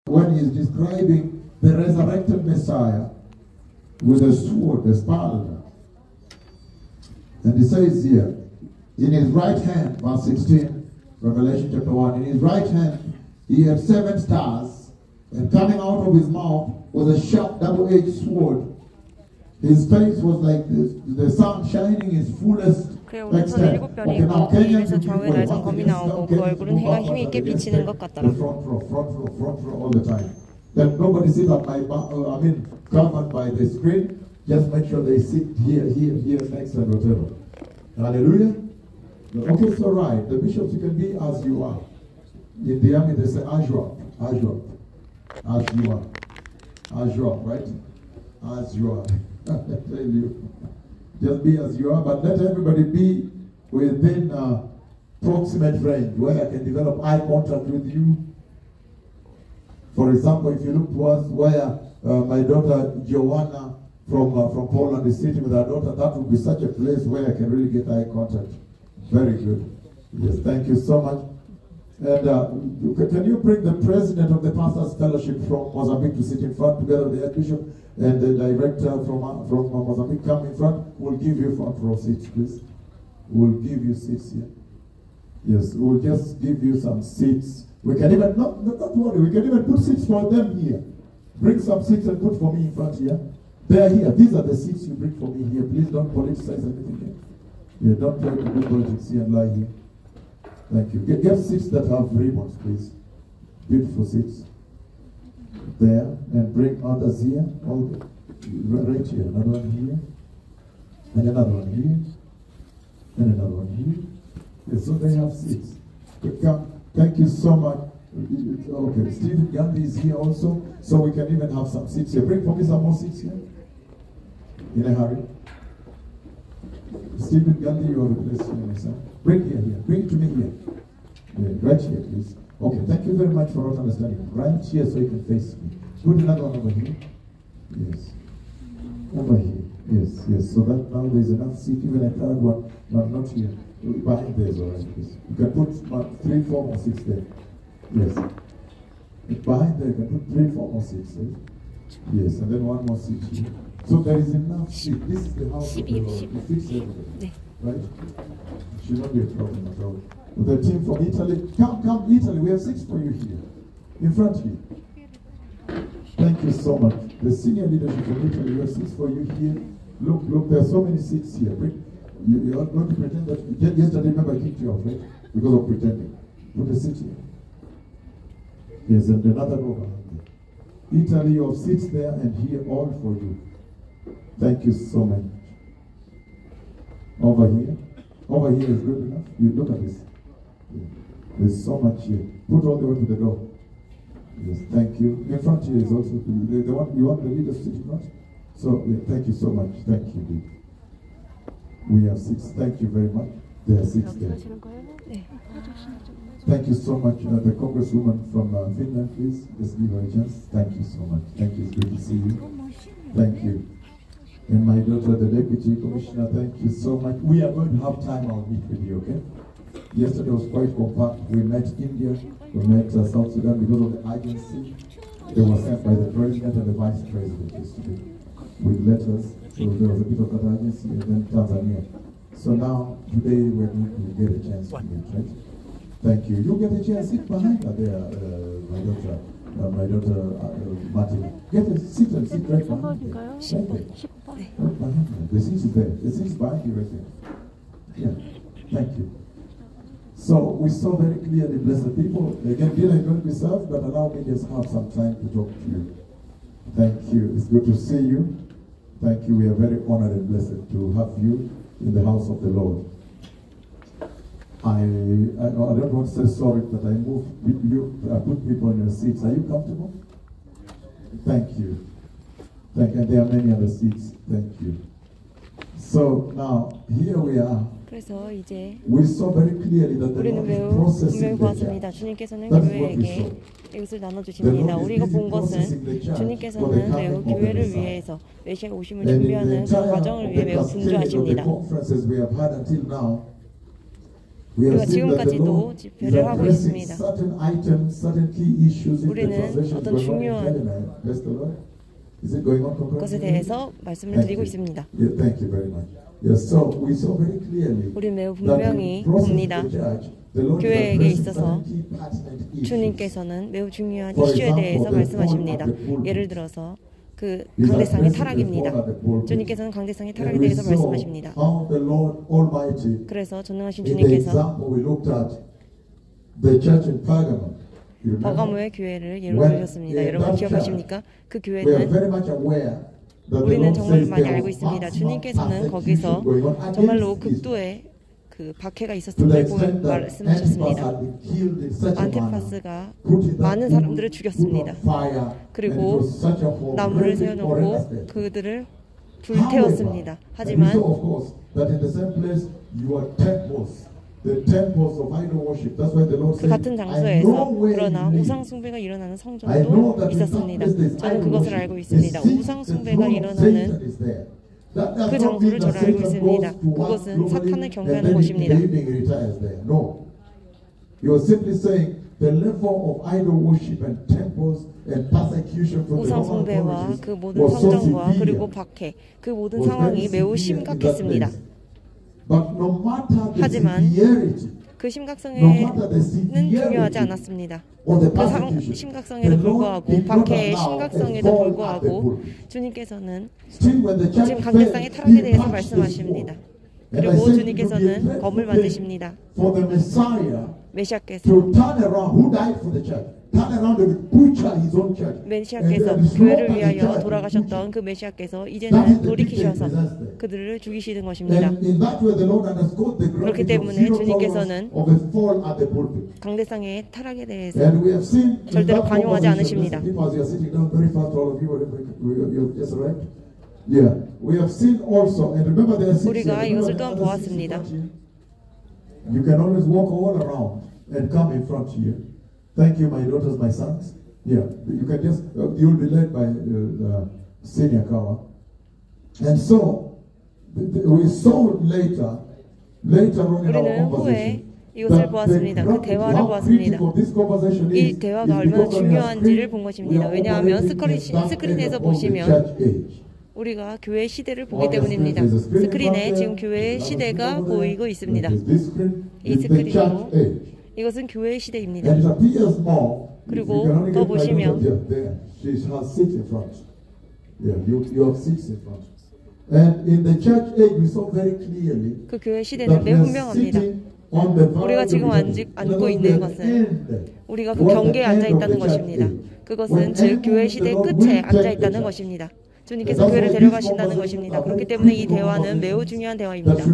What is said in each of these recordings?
when he's describing the resurrected Messiah with a sword, a spalda. And he says here, in his right hand, verse 16, Revelation chapter 1, in his right hand he had 7 stars, and coming out of his mouth was a sharp double-edged sword. His face was like the sun shining his fullest extent. Okay, now Kenyans, 그 얼굴은 해가 힘 있게 비치는 것 같더라. front row all the time. That nobody sit on my, covered by the screen. Just make sure they sit here, next and whatever. Hallelujah. Okay, so right. The bishops, you can be as you are. In the army, they say as you are, as you are, right? As you are. I tell you, just be as you are, but let everybody be within proximate range where I can develop eye contact with you. For example, if you look towards where my daughter Joanna from Poland is sitting with her daughter, that would be such a place where I can really get eye contact. Very good. Yes, thank you so much. And can you bring the president of the Pastors Fellowship from Mozambique to sit in front together with the Archbishop and the director from Mozambique come in front? We'll give you front row seats, please. We'll give you seats here. Yes, we'll just give you some seats. We can even, not worry, we can even put seats for them here. Bring some seats and put for me in front here. They're here. These are the seats you bring for me here. Please don't politicize anything here. Yeah, don't try to do politics here and lie here. Thank you. Get seats that have ribbons, please. Beautiful seats. There. And bring others here. All right here. Another one here. And another one here. And another one here. Yeah, so they have seats. Come. Thank you so much. Okay, Stephen Gandhi is here also. So we can even have some seats here. Bring for me some more seats here. In a hurry. Stephen Gandhi, you have a place here, sir. Bring here. Bring it to me here. Yeah, right here, please. Okay, thank you very much for not understanding. Right here so you can face me. Put another one over here. Yes. Over here. Yes. So that now there's enough seat. Even a third one. No, not here. Behind there is alright, please. You can put 3, 4 more seats there. Yes. Behind there, you can put 3, 4 more seats. Right? Yes, and then one more seat here. So there is enough seat. This is the house of the Lord. It fits everybody. Right? It should not be a problem at all. With the team from Italy, come Italy. We have seats for you here. In front here. Thank you so much. The senior leadership from Italy, we have seats for you here. Look, there are so many seats here. You are going to pretend that yesterday, remember, I kicked you off, right? Because of pretending. Put a seat here. Yes, and another over. Italy, you have seats there and here, all for you. Thank you so much. Over here is good enough. You look at this. Yeah. There's so much here. Put all the way to the door. Yes, thank you. In front here is also the one you want the leaders to sit in front. So yeah, thank you so much. Thank you. We have seats. Thank you very much. There are seats there. Thank you so much. The Congresswoman from Finland, please. Let's give her a chance. Thank you so much. Thank you. It's good to see you. Thank you. And my daughter, the Deputy Commissioner, thank you so much. We are going to have time. I'll meet with you, okay? Yesterday was quite compact. We met India, we met South Sudan because of the urgency. They were sent by the President and the Vice President yesterday with letters. So there was a bit of that urgency, and then Tanzania. So now, today, we're going to get a chance to meet, right? Thank you. You get a chance. Sit behind her there, my daughter. Martin. Get a seat and sit right behind her. Right there. Right behind her. The seat is there. The seat is behind you right there. Yeah. Thank you. So we saw very clearly, blessed people. Again, dinner is going to be served, but allow me just have some time to talk to you. Thank you. It's good to see you. Thank you. We are very honored and blessed to have you in the house of the Lord. I don't want to say sorry that I moved you. I put people in your seats. Are you comfortable? Thank you. Thank you. And there are many other seats. Thank you. So now here we are. 그래서 이제 We saw very clearly that the 우리는 Lord is 매우 processing 분명히 the 보았습니다. gap. 주님께서는 That is what we 교회에게 saw. 이것을 나눠주십니다. 우리가 본 것은 주님께서는 매우 교회를 위해서 메시아 오심을 준비하는 그 과정을 위해 매우 분주하십니다. 우리가 지금까지도 집회를 하고 있습니다. 우리는 어떤 중요한 것에 대해서 말씀을 드리고 있습니다. 우리 매우 분명히 봅니다. 교회에게 있어서 주님께서는 매우 중요한 이슈에 대해서 말씀하십니다. 예를 들어서 그 강대상의 타락입니다. 주님께서는 강대상의 타락에 대해서 말씀하십니다. 그래서 전능하신 주님께서 버가모의 교회를 예로 들으셨습니다. 여러분 기억하십니까? 그 교회는 우리는 정말 많이 알고 있습니다. 주님께서는 거기서 정말로 극도의 그 박해가 있었음을 말씀하셨습니다. 안티파스가 많은 사람들을 죽였습니다. 그리고 나무를 세워놓고 그들을 불태웠습니다. 하지만 그 같은 장소에서 그러나 우상숭배가 일어나는 성전도 있었습니다. 저는 그것을 알고 있습니다. 우상숭배가 일어나는 그 장소를 저는 알고 있습니다. 그것은 사탄을 경배하는 곳입니다. 우상숭배와 그 모든 성전과 그리고 박해, 그 모든 상황이 매우 심각했습니다. 하지만 그 심각성에는 중요하지 않았습니다. 그 심각성에도 불구하고 박해의 심각성에도 불구하고 주님께서는 지금 강대상의 타락에 대해서 말씀하십니다. 그리고 주님께서는 검을 만드십니다. 메시아께서 교회를 위하여 돌아가셨던 그 메시아께서 이제는 돌이키셔서 그들을 죽이시는 것입니다. 그렇기 때문에 주님께서는 강대상의 타락에 대해서 절대로 관용하지 않으십니다. 우리가 이것을 또한 보았습니다. You can always walk all around and come in front here. Thank you, my daughters, my sons. Yeah, you can just, you'll be led by Senior Kawa. And so, we saw later on in our conversation, 이것을 보았습니다. 그 대화를 보았습니다. 이 대화가 얼마나 중요한지를 본 것입니다. 왜냐하면 스크린에서 보시면 우리가 교회 시대를 보기 때문입니다. 스크린에 지금 교회의 시대가 보이고 있습니다. 이 스크린으로 이것은 교회의 시대입니다. 그리고 더 보시면 그 교회 시대는 매우 분명합니다. 우리가 지금 앉고 있는 것은 우리가 그 경계에 앉아 있다는 것입니다. 그것은 즉 교회 시대 끝에 앉아 있다는 것입니다. 주님께서 교회를 데려가신다는 것입니다. 그렇기 때문에 이 대화는 매우 중요한 대화입니다.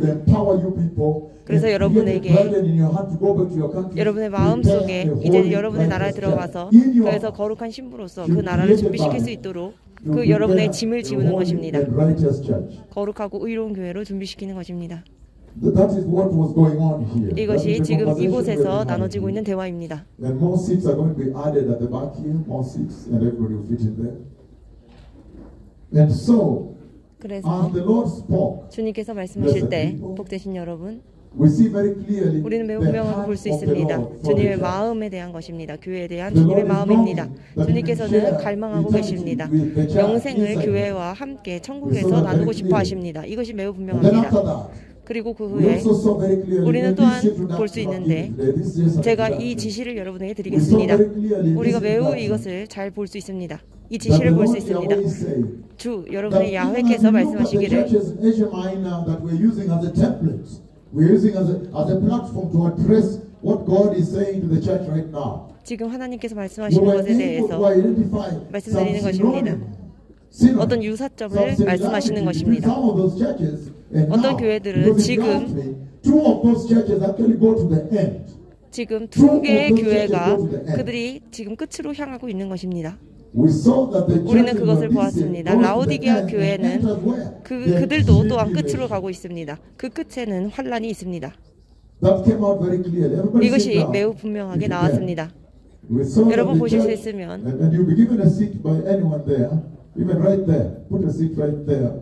그래서 여러분에게 여러분의 마음속에 이제 여러분의 나라에 들어가서 그래서 거룩한 신부로서 그 나라를 준비시킬 수 있도록 그 여러분의 짐을 지우는 것입니다. 거룩하고 의로운 교회로 준비시키는 것입니다. 이것이 지금 이곳에서 나눠지고 있는 대화입니다. 그래서 주님께서 말씀하실 때 복되신 여러분, 우리는 매우 분명하게 볼 수 있습니다. 주님의 마음에 대한 것입니다. 교회에 대한 주님의 마음입니다. 주님께서는 갈망하고 계십니다. 영생을 교회와 함께 천국에서 나누고 싶어 하십니다. 이것이 매우 분명합니다. 그리고 그 후에 우리는 또한 볼 수 있는데 제가 이 지시를 여러분에게 드리겠습니다. 우리가 매우 이것을 잘 볼 수 있습니다. 이 지시를 볼 수 있습니다. 주 여러분의 야훼께서 말씀하시기를 지금 하나님께서 말씀하시는 것에 대해서 말씀드리는 것입니다. 어떤 유사점을 말씀하시는 것입니다. 어떤 교회들은 지금 두 개의 교회가 그들이 지금 끝으로 향하고 있는 것입니다. 우리는 그것을 보았습니다. 라오디게아 교회는 그들도 또한 끝으로 가고 있습니다. 그 끝에는 환란이 있습니다. 이것이 매우 분명하게 나왔습니다. 여러분 보실 수 있으면 even right there, put a seat right there.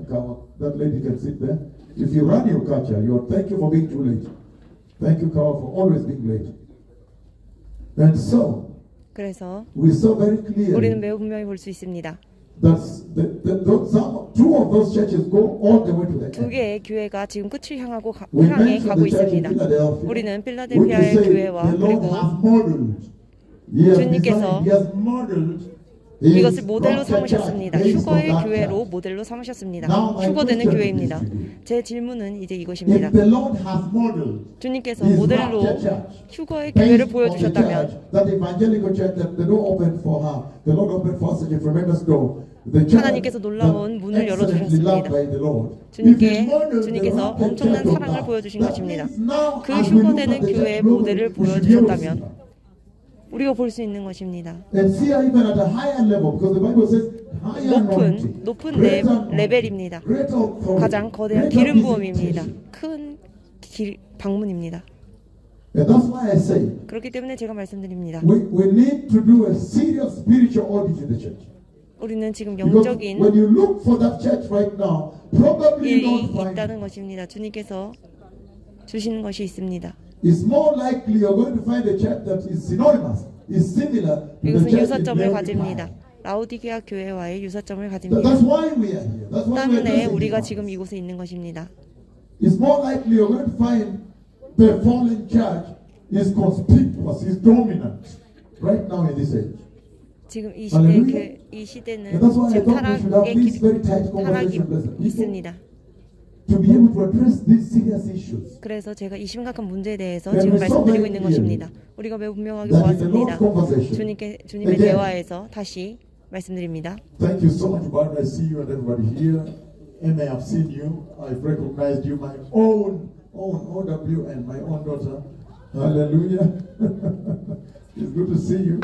That lady can sit there. If you run, you'll catch her. Thank you for being too late. Thank you, Carl, for always being late. And so, 그래서 we saw very clearly 우리는 매우 분명히 볼 수 있습니다. Two of those churches go all the way to the end. 두 개의 교회가 지금 끝을 향해 가고 있습니다. 우리는 필라델피아의 교회와 그리고 주님께서 이것을 모델로 삼으셨습니다. 휴거의 교회로 모델로 삼으셨습니다. 휴거되는 교회입니다. 제 질문은 이제 이것입니다. 주님께서 모델로 휴거의 교회를 보여주셨다면 하나님께서 놀라운 문을 열어주셨습니다. 주님께서 엄청난 사랑을 보여주신 것입니다. 그 휴거되는 교회의 모델을 보여주셨다면 우리가 볼 수 있는 것입니다. 높은 레벨입니다. 가장 거대한 기름 부음입니다. 큰 방문입니다. 그렇기 때문에 제가 말씀드립니다. 우리는 지금 영적인 일이 있다는 것입니다. 주님께서 주시는 것이 있습니다. It's more likely you're going to find a church that is synonymous, is similar to the 이것은 church 유사점을 in 가집니다. 라오디게아 교회와의 유사점을 가집니다. That's why we are here. That's why 때문에 우리가 지금 이곳에 있는 것입니다. It's more likely you're going to find the fallen church is conspicuous, is dominant right now in this age. 지금 이 시대는 지금 타락이 있습니다. To be able to address these serious issues. 그래서 제가 이 심각한 문제에 대해서 지금 말씀드리고 있는 것입니다. 우리가 매우 분명하게 보았습니다. 주님의 대화에서 다시 말씀드립니다. Thank you so much, Barbara. I see you and everybody here. And I have seen you. I've recognized you, my own OW and my own daughter. Hallelujah. It's good to see you.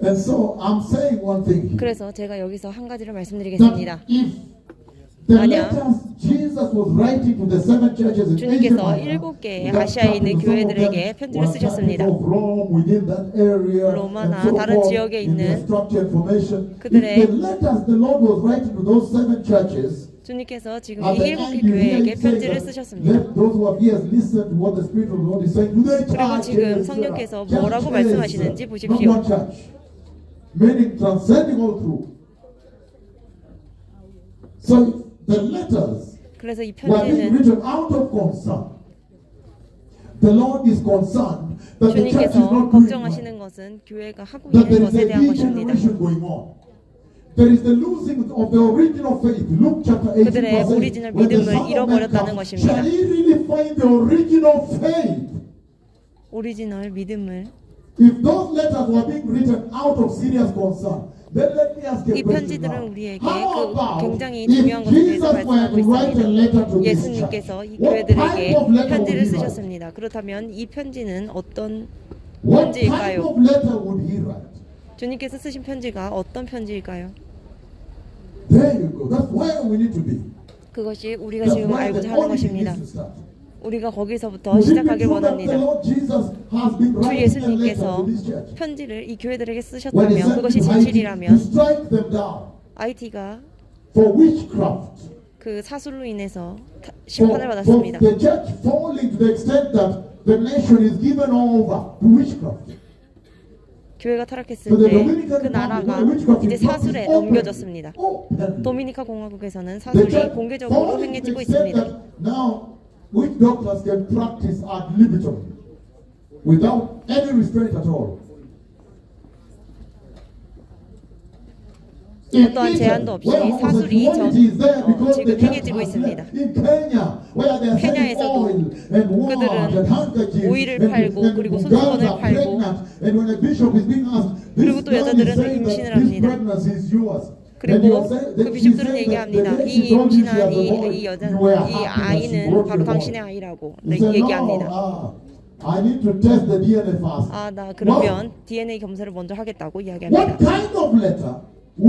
And so I'm saying one thing here. 그래서 제가 여기서 한 가지를 말씀드리겠습니다. 만약 주님께서 7개의 아시아에 있는 교회들에게 편지를 쓰셨습니다. 로마나 다른 지역에 있는 그들의 주님께서 지금 이 7개 교회에게 편지를 쓰셨습니다. 그리고 지금 성령께서 뭐라고 말씀하시는지 보십시오. 그래서 이 편지는 주님께서 걱정하시는 것은 교회가 하고 있는 것에 대한 것입니다. 그들의 오리지널 믿음을 잃어버렸다는 것입니다. 오리지널 믿음을 이 편지들은 우리에게 굉장히 중요한 것에 대해서 말씀하고 있습니다. 예수님께서 이 교회들에게 편지를 쓰셨습니다. 그렇다면 이 편지는 어떤 편지일까요? 주님께서 쓰신 편지가 어떤 편지일까요? 그것이 우리가 지금 알고자 하는 것입니다. 우리가 거기서부터 시작하길 원합니다. 주 예수님께서 편지를 이 교회들에게 쓰셨다면 그것이 진실이라면 IT가 그 사술로 인해서 심판을 받았습니다. 교회가 타락했을 때 그 나라가 이제 사술에 넘겨졌습니다. 도미니카 공화국에서는 사술이 공개적으로 행해지고 있습니다. Which doctors can practice ad libitum without any restraint at all. 어떠한 제한도 없이 사술이 지금 행해지고 있습니다. 케냐에서도 그들은 오일을 팔고 그리고 손수건을 팔고 그리고 또 여자들은 임신을 합니다. 그리고 그 비숍들은 얘기합니다. 이 임신한 이 아이는 바로 당신의 아이라고 얘기합니다. 나 그러면 DNA 검사를 먼저 하겠다고 이야기합니다. 이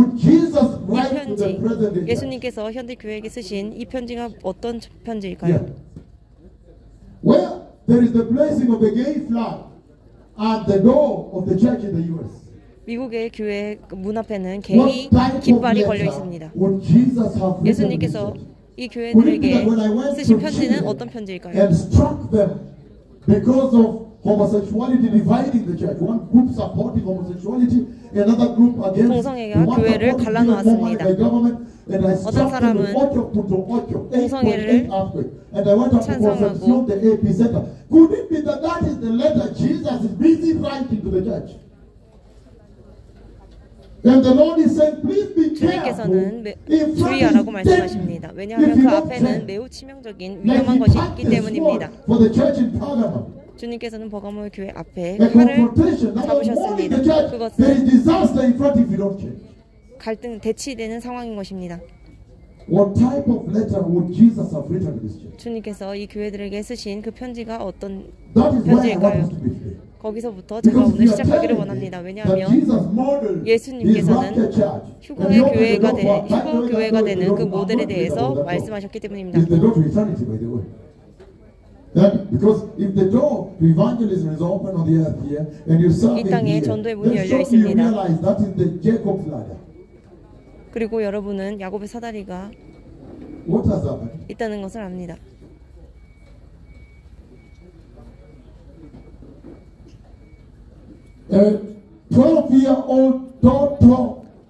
편지, 예수님께서 현대 교회에게 쓰신 이 편지가 어떤 편지일까요? Where there is the placing of the gay flag at the door of the church in the U.S. 미국의 교회 문 앞에는 게이 깃발이 걸려 있습니다. 예수님께서 이 교회들에게 쓰신 편지는 어떤 편지일까요? because of homosexuality dividing the church. One group supporting homosexuality, another group against. 동성애가 교회를 갈라놓았습니다. 어떤 사람은 동성애를 찬성하고 Could it be that that is the letter Jesus is busy writing to the church? And the Lord is saying, please be 주님께서는 주의하라고 말씀하십니다. 왜냐하면 그 앞에는 매우 치명적인 위험한 것이 있기 때문입니다. 주님께서는 버가모 교회 앞에 칼을 잡으셨습니다. 그것은 갈등, 대치되는 상황인 것입니다. What type of letter would Jesus have written to this church? 주님께서 이 교회들에게 쓰신 그 편지가 어떤 That is why I want 편지일까요? us to be free. 거기서부터 제가 오늘 시작하기를 원합니다. 왜냐하면 예수님께서는 휴거 교회가 되는 그 모델에 대해서 말씀하셨기 때문입니다. 이 땅에 전도의 문이 열려 있습니다. 그리고 여러분은 야곱의 사다리가 있다는 것을 압니다.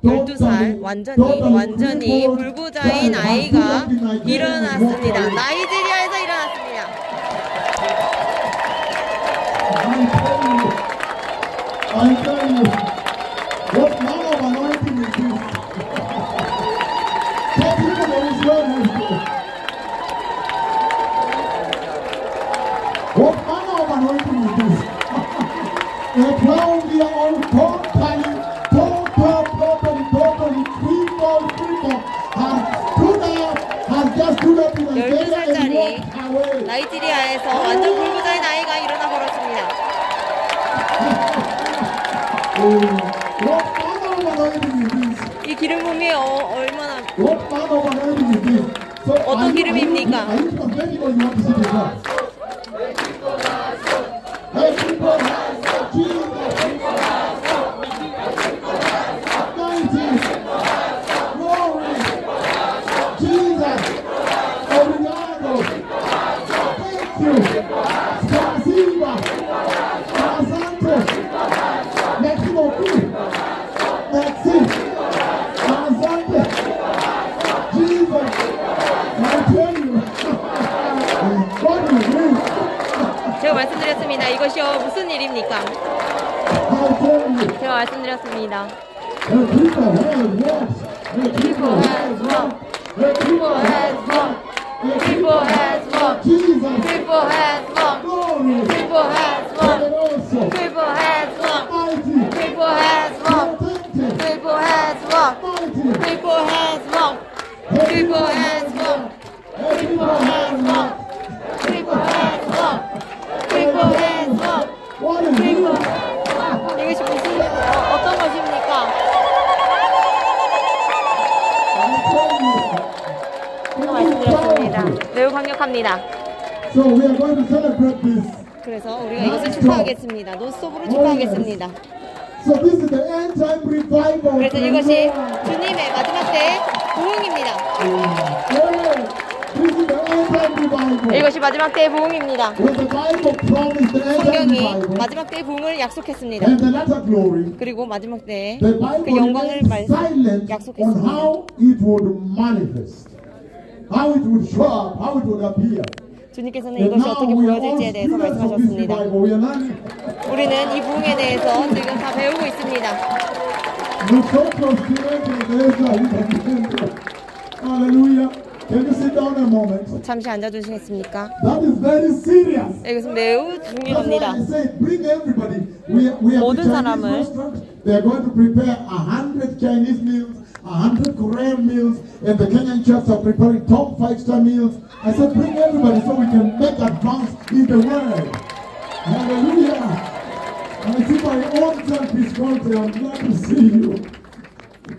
12살 완전히 불구자인 아이가 일어났습니다. 나이지리아에서 일어났습니다. I tell you, what manner of anointing is this? What manner of anointing is this? The clown we are all totally crippled, has just stood up in a bed and walked away. 나이지리아에서 완전 불구자인 아이가 일어나 버렸습니다. What manner of anointing is this? 이 기름 부음이 얼마나 What manner of anointing is this? So 어떤 기름입니까? Are you translating or you want to sit down? Hey, people, Jesus, anointing, glory, Jesus, obrigado, thank you, spasiba, asante, merci beaucoup, merci, asante, Jesus, I tell you, what is this? 제가 말씀드렸습니다. 이것이 무슨 일입니까? I tell you. 제가 말씀드렸습니다. The people has walked. The people has walked. The people has walked. The people has walked. Jesus. People has walked. Glory. People has walked. Also. People has walked. Mighty. People has walked. Protected. People has walked. Mighty. People has walked. People has walked. People has walked. People has walked. People has walked. What is this? 이것이 무슨 어떤 것입니까? I tell you. 제가 말씀드렸습니다. 매우 강력합니다. So we are going to celebrate this. 그래서 우리가 이것을 축하하겠습니다. 논스톱으로 축하하겠습니다. So this is the end time revival. 그래서 이것이 주님의 마지막 때의 부흥입니다. This is the end time revival. 이것이 마지막 때의 부흥입니다. When the Bible promised the end time 성경이 revival 마지막 때의 부흥을 약속했습니다. and the latter glory, 그리고 마지막 때에 the 그 Bible 영광을 remains silent on 약속했습니다. how it would manifest, how it would show up, how it would appear. 주님께서는 And 이것이 now 어떻게 we are all 보여질지에 대해서 students of this 말씀하셨습니다. revival. We are learning. 우리는 이 부흥에 대해서 지금 다 배우고 있습니다. Nosotros studentes de esa vida. Hallelujah. Can you sit down a moment? 잠시 앉아주시겠습니까? That is very serious. 이것은 매우 That's why 중요합니다. I say bring everybody. We are 모든 the Chinese 사람을 restaurant. They are going to prepare 100 Chinese meals, 100 Korean meals, and the Kenyan chefs are preparing top 5-star meals. I said bring everybody so we can make advance in the word. Hallelujah. I see my own son Piscote. I'm glad to see you.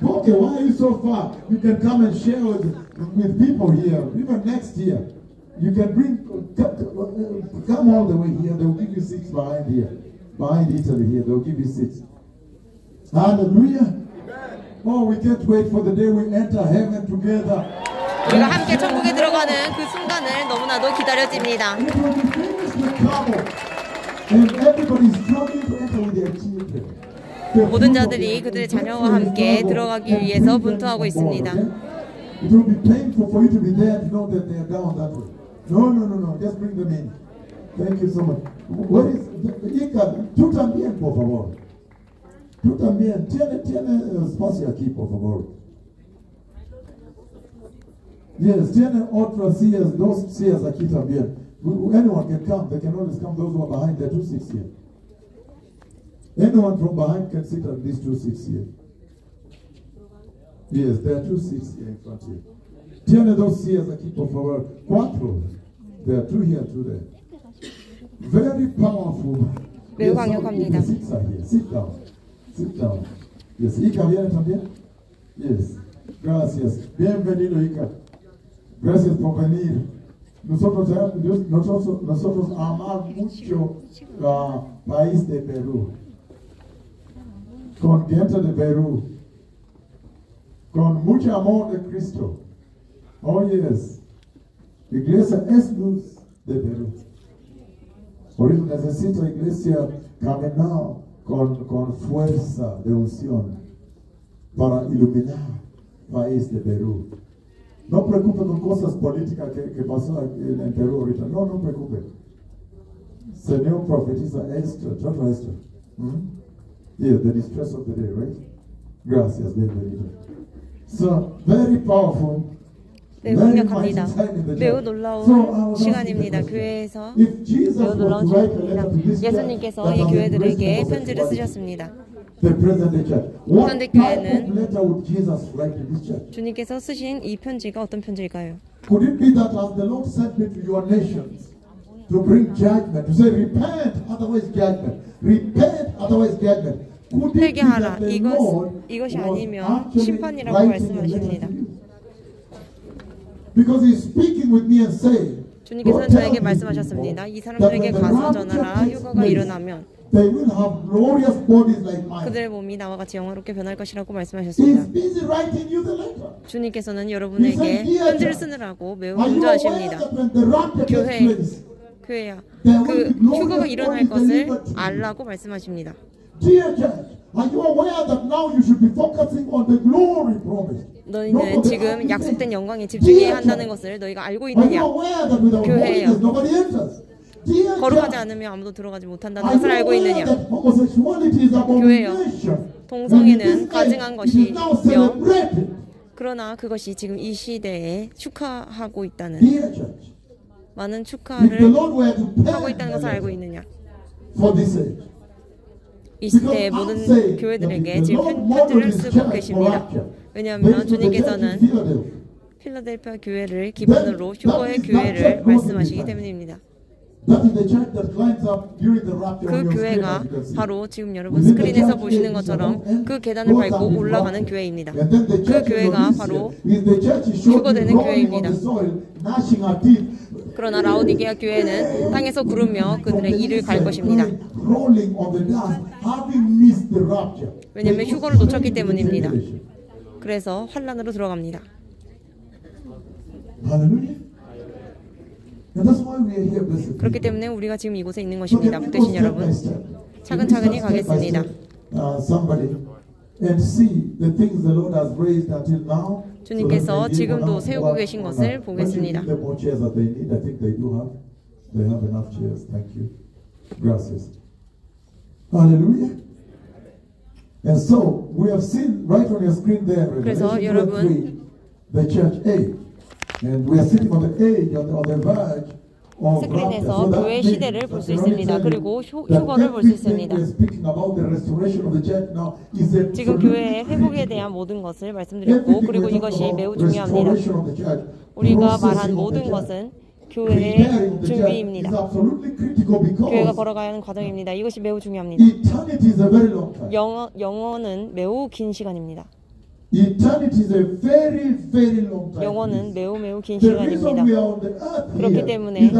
Okay, why are you so far? You can come and share with people here. Even next year, you can come all the way here. They will give you seats behind here, behind Italy here. They will give you seats. Hallelujah. Oh, we can't wait for the day we enter heaven together. 우리가 함께 천국에 들어가는 그 순간을 너무나도 기다려집니다. It will be finished with come on. And everybody's struggling to enter with their children. 모든 자들이 그들의 자녀와 함께 들어가기 위해서 분투하고 있습니다. It will be painful for you to be there to know that they are down that way. No. Just bring them in. Thank you so much. What is Ica? Tú también, por favor. Tú también. Tiene espacio aquí, por favor. Yes, tiene otras sillas, dos sillas aquí también. Anyone can come. They can always come. Those who are behind, there are 2 seats here. Anyone from behind can sit on these 2 seats here. Yes, there are 2 seats here in front here. Tiene dos sillas aquí, por favor. 4. There are 2 here, 2 there. Very powerful. 매우 강력합니다. Sit here. Sit down. Sit down. Yes, Ica viene también. Yes. Gracias. Bienvenido, Ica. Gracias por venir. Nosotros amamos mucho el país de Perú. Con gente de Perú. Con mucho amor de Cristo. Oh, yes. Iglesia es luz de Perú. Por eso necesita iglesia caminar con fuerza de unción para iluminar el país de Perú. No preocupe con cosas políticas que pasó en Perú ahorita. No preocupe. Señor profetiza Esther. Esther. Yeah, the distress of the day, right? Gracias, bienvenido. So, very powerful. 매우 강력합니다. 매우 놀라운 시간입니다. 교회에서 매우 놀라운 시간입니다. 예수님께서 이 교회들에게 편지를 쓰셨습니다. 현대 교회는 주님께서 쓰신 이 편지가 어떤 편지일까요? Could it be that as the Lord sent me to your nations to bring judgment, to say repent, otherwise judgment, repent, otherwise judgment. 회개하라. 이것이 아니면 심판이라고 말씀하십니다. Because he's speaking with me and saying, 주님께서는 저에게 말씀하셨습니다. 이 사람들에게 가서 전하라. 휴거가 일어나면 they will have glorious bodies like mine. 그들의 몸이 나와 같이 영화롭게 변할 것이라고 말씀하셨습니다. He's busy writing you the letter. 주님께서는 여러분에게 편지를 쓰느라고 매우 분주하십니다. 교회야, 그 휴거가 일어날 것을 알라고 말씀하십니다. Dear church, are you aware that now you should be focusing on the glory promised? 너희는 지금 약속된 영광에 집중해야 한다는 것을 너희가 알고 있느냐? 교회예요. 거룩하지 않으면 아무도 들어가지 못한다는 것을 알고 있느냐? 교회요. 동성애는 가증한 것이며 그러나 그것이 지금 이 시대에 축하하고 있다는 많은 축하를 하고 있다는 것을 알고 있느냐? 이 시대의 모든 교회들에게 지금 편지를 쓰고 계십니다. 왜냐하면 주님께서는 필라델피아 교회를 기반으로 휴거의 교회를 말씀하시기 때문입니다. 그 교회가 바로 지금 여러분 스크린에서 보시는 것처럼 그 계단을 밟고 올라가는 교회입니다. 그 교회가 바로 휴거되는 교회입니다. 그러나 라오디게아 교회는 땅에서 구르며 그들의 일을 갈 것입니다. 왜냐하면 휴거를 놓쳤기 때문입니다. 그래서 환란으로 들어갑니다. 그렇기 때문에 우리가 지금 이곳에 있는 것입니다. 복되신 여러분, 차근차근히 가겠습니다. 주님께서 지금도 세우고 계신 것을 보겠습니다. 그래서 여러분, 스크린에서 교회 시대를 볼 수 있습니다. 그리고 휴거를 볼 수 있습니다. 지금 교회의 회복에 대한 모든 것을 말씀드렸고, 그리고 이것이 매우 중요합니다. 우리가 말한 모든 것은 교회의 준비입니다. 교회가 걸어가야 하는 과정입니다. 이것이 매우 중요합니다. 영원은 매우 긴 시간입니다. 영원은 매우 긴 시간입니다. 그렇기 때문에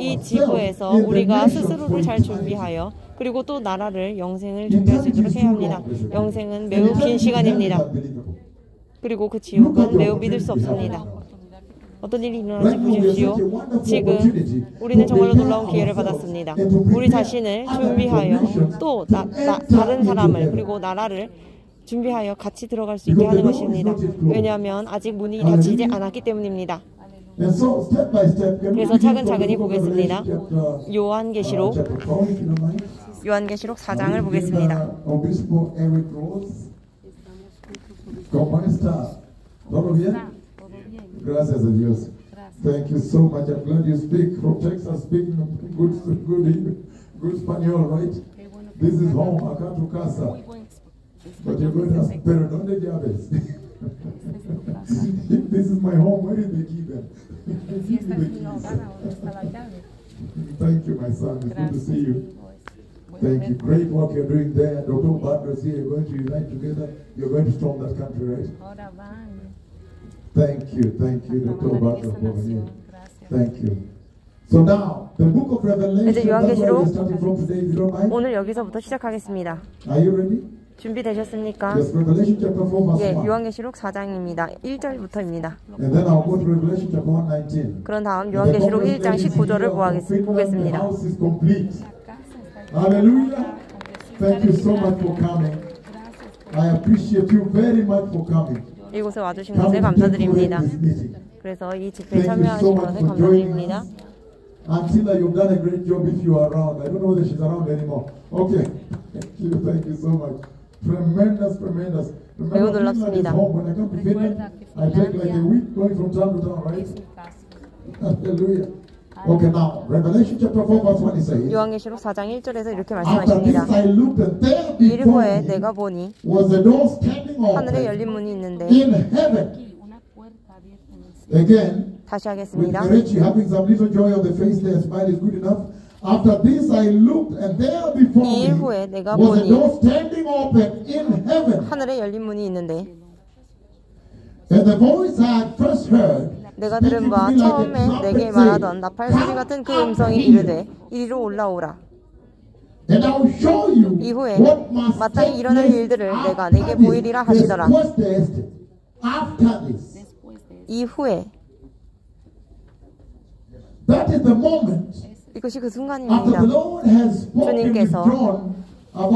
이 지구에서 우리가 스스로를 잘 준비하여 그리고 또 나라를 영생을 준비할 수 있도록 해야 합니다. 영생은 매우 긴 시간입니다. 그리고 그 지옥은 매우 믿을 수 없습니다. 어떤 일이 일어날지 보십시오. 지금 우리는 정말로 놀라운 기회를 받았습니다. 우리 자신을 준비하여 또 다른 사람을 그리고 나라를 준비하여 같이 들어갈 수 있게 하는 것입니다. 왜냐하면 아직 문이 닫히지 않았기 때문입니다. 그래서 차근차근히 보겠습니다. 요한계시록 4장을 보겠습니다. Gracias a Dios. Thank you so much. I'm glad you speak from Texas, speaking good Spanish, right? This is home, acá tu casa. But you're going to, pero ¿dónde llaves? This is my home. Where did they keep them? Thank you, my son. It's good to see you. Thank you. Great work you're doing there. Dr. Badros here. You're going to unite together. You're going to storm that country, right? Thank you, Dr. Badros, for here. Thank you. So now, the book of Revelation. 이제 요한계시록 오늘 여기서부터 시작하겠습니다. Are you ready? 준비되셨습니까? Yes, Revelation chapter 4, verse 1. 예, 요한계시록 4장입니다. 1절부터입니다. And then I'll go to Revelation chapter 1:19. 그런 다음 요한계시록 1장 19절을 보겠습니다. Hallelujah. Thank you so much for coming. I appreciate you very much for coming. 이곳에 와주신 것에 감사드립니다. 그래서 이 집회에 참여하신 것에 감사드립니다. Antilla, you've done a great job if you are around. I don't know whether she's around anymore. Okay. Thank you so much. Tremendous. 매우 놀랍습니다. When I come to Finland, I take like a week going from town to town, right? Hallelujah. Okay, now Revelation chapter 4, verse 1 says. 요한계시록 4장 1절에서 이렇게 말씀하십니다. 이일 후에 내가 보니 하늘에 열린 문이 있는데 Again, 다시 하겠습니다. After this I looked and there before me 이일 후에 내가 was a 보니 door standing open in heaven. 하늘에 열린 문이 있는데 And the voice I had first heard 내가 들은 바 처음에 내게 말하던 나팔 소리 같은 그 음성이 이르되 이리로 올라오라. 이후에 마땅히 일어날 일들을 내가 내게 보이리라 하시더라. 이후에 이것이 그 순간입니다. 주님께서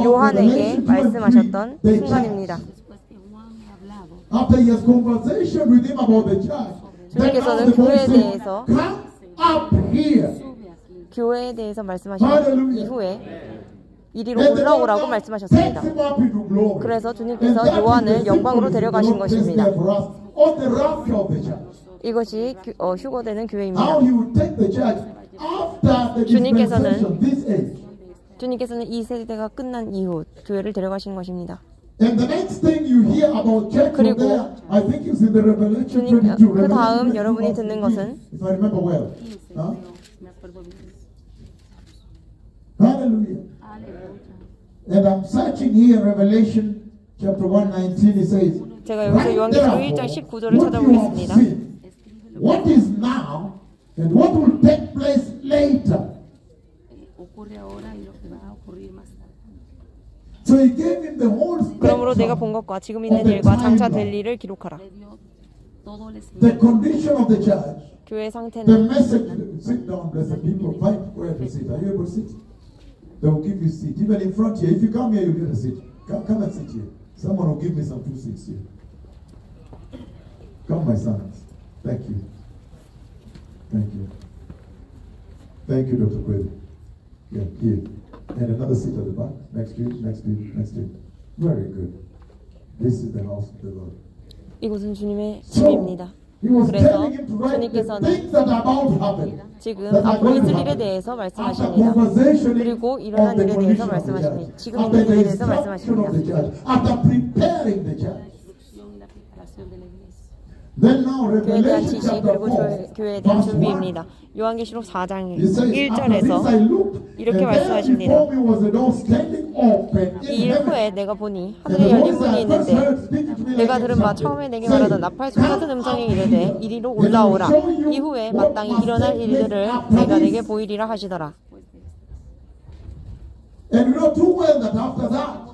요한에게 말씀하셨던 순간입니다. 주님께서는 교회에 대해서 말씀하신 이후에 이리로 올라오라고 말씀하셨습니다. 그래서 주님께서 요한을 영광으로 데려가신 것입니다. 이것이 휴거되는 교회입니다. 주님께서는 이 세대가 끝난 이후 교회를 데려가신 것입니다. 그리고 그 다음 여러분이 듣는 것은 And I'm searching here Revelation chapter 1:19 it says 제가 여기서 요한계시록 1장 19절을 찾아보겠습니다. What is now and what will take place later. So he gave him the whole 그러므로 내가 본 것과 지금 있는 일과 장차 될 일을 기록하라. The condition of the church. 교회 상태는 The message. Sit down, blessed people. Find where to sit. Are you able to sit? They will give you a seat. Even in front here. If you come here, you get a seat. Come and sit here. Someone will give me some 2 seats here. Come, my sons. Thank you. Thank you, Dr. Quayle. Yeah, here. And another seat at the back. Next to you. Very good. This is the house of the Lord. 이곳은 주님의 집입니다. 그래서 주님께서는 지금 앞으로 있을 일에 대해서 말씀하십니다. 그리고 일어난 일에 대해서 말씀하십니다. 지금 있는 일에 대해서 말씀하십니다. 교회에 대한 지시 그리고 교회에 대한 준비입니다. 요한계시록 4장 1절에서 이렇게 말씀하십니다. 이 일 후에 내가 보니 하늘에 열린 문이 있는데 내가 들은 바 처음에 내게 말하던 나팔 소리 같은 음성이 이르되 이리로 올라오라. 이후에 마땅히 일어날 일들을 내가 내게 보이리라 하시더라. And you know too well that after that,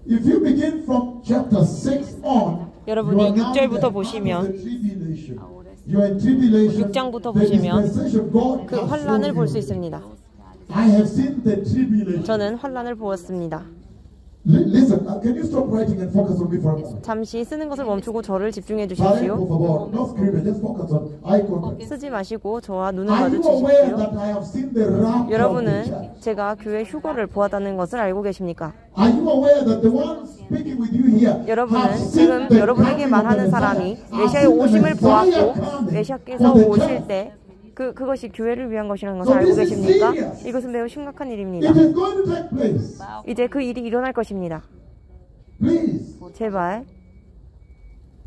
if you begin from chapter 6 on, 여러분이 6절부터 보시면 you're in tribulation, 6장부터 the 보시면 dispensation of God 그 has 환란을 shown 볼 수 you. 있습니다. I have seen the tribulation. 저는 환란을 보았습니다. Listen, can you stop writing and focus on me for a moment? 잠시 쓰는 것을 멈추고 저를 집중해 Pare, 주십시오. por favor, no escribe, just focus on eye contact. 쓰지 마시고 저와 눈을 Are you aware 마주치십시오. that I have seen the rapture of the 여러분은 church? 제가 교회 휴거를 보았다는 것을 알고 계십니까? Are you aware that the one speaking with you here 여러분은 have seen 지금 the 여러분에게 coming of the 말하는 사람이 Messiah? Have 메시아의 seen the 오심을 Messiah 보았고 coming 메시아께서 for the 오실 church. 때 그것이 교회를 위한 것이라는 So 것을 알고 this is 계십니까? serious. 이것은 매우 심각한 일입니다. It is going to take place. 이제 그 일이 일어날 것입니다. Please. 제발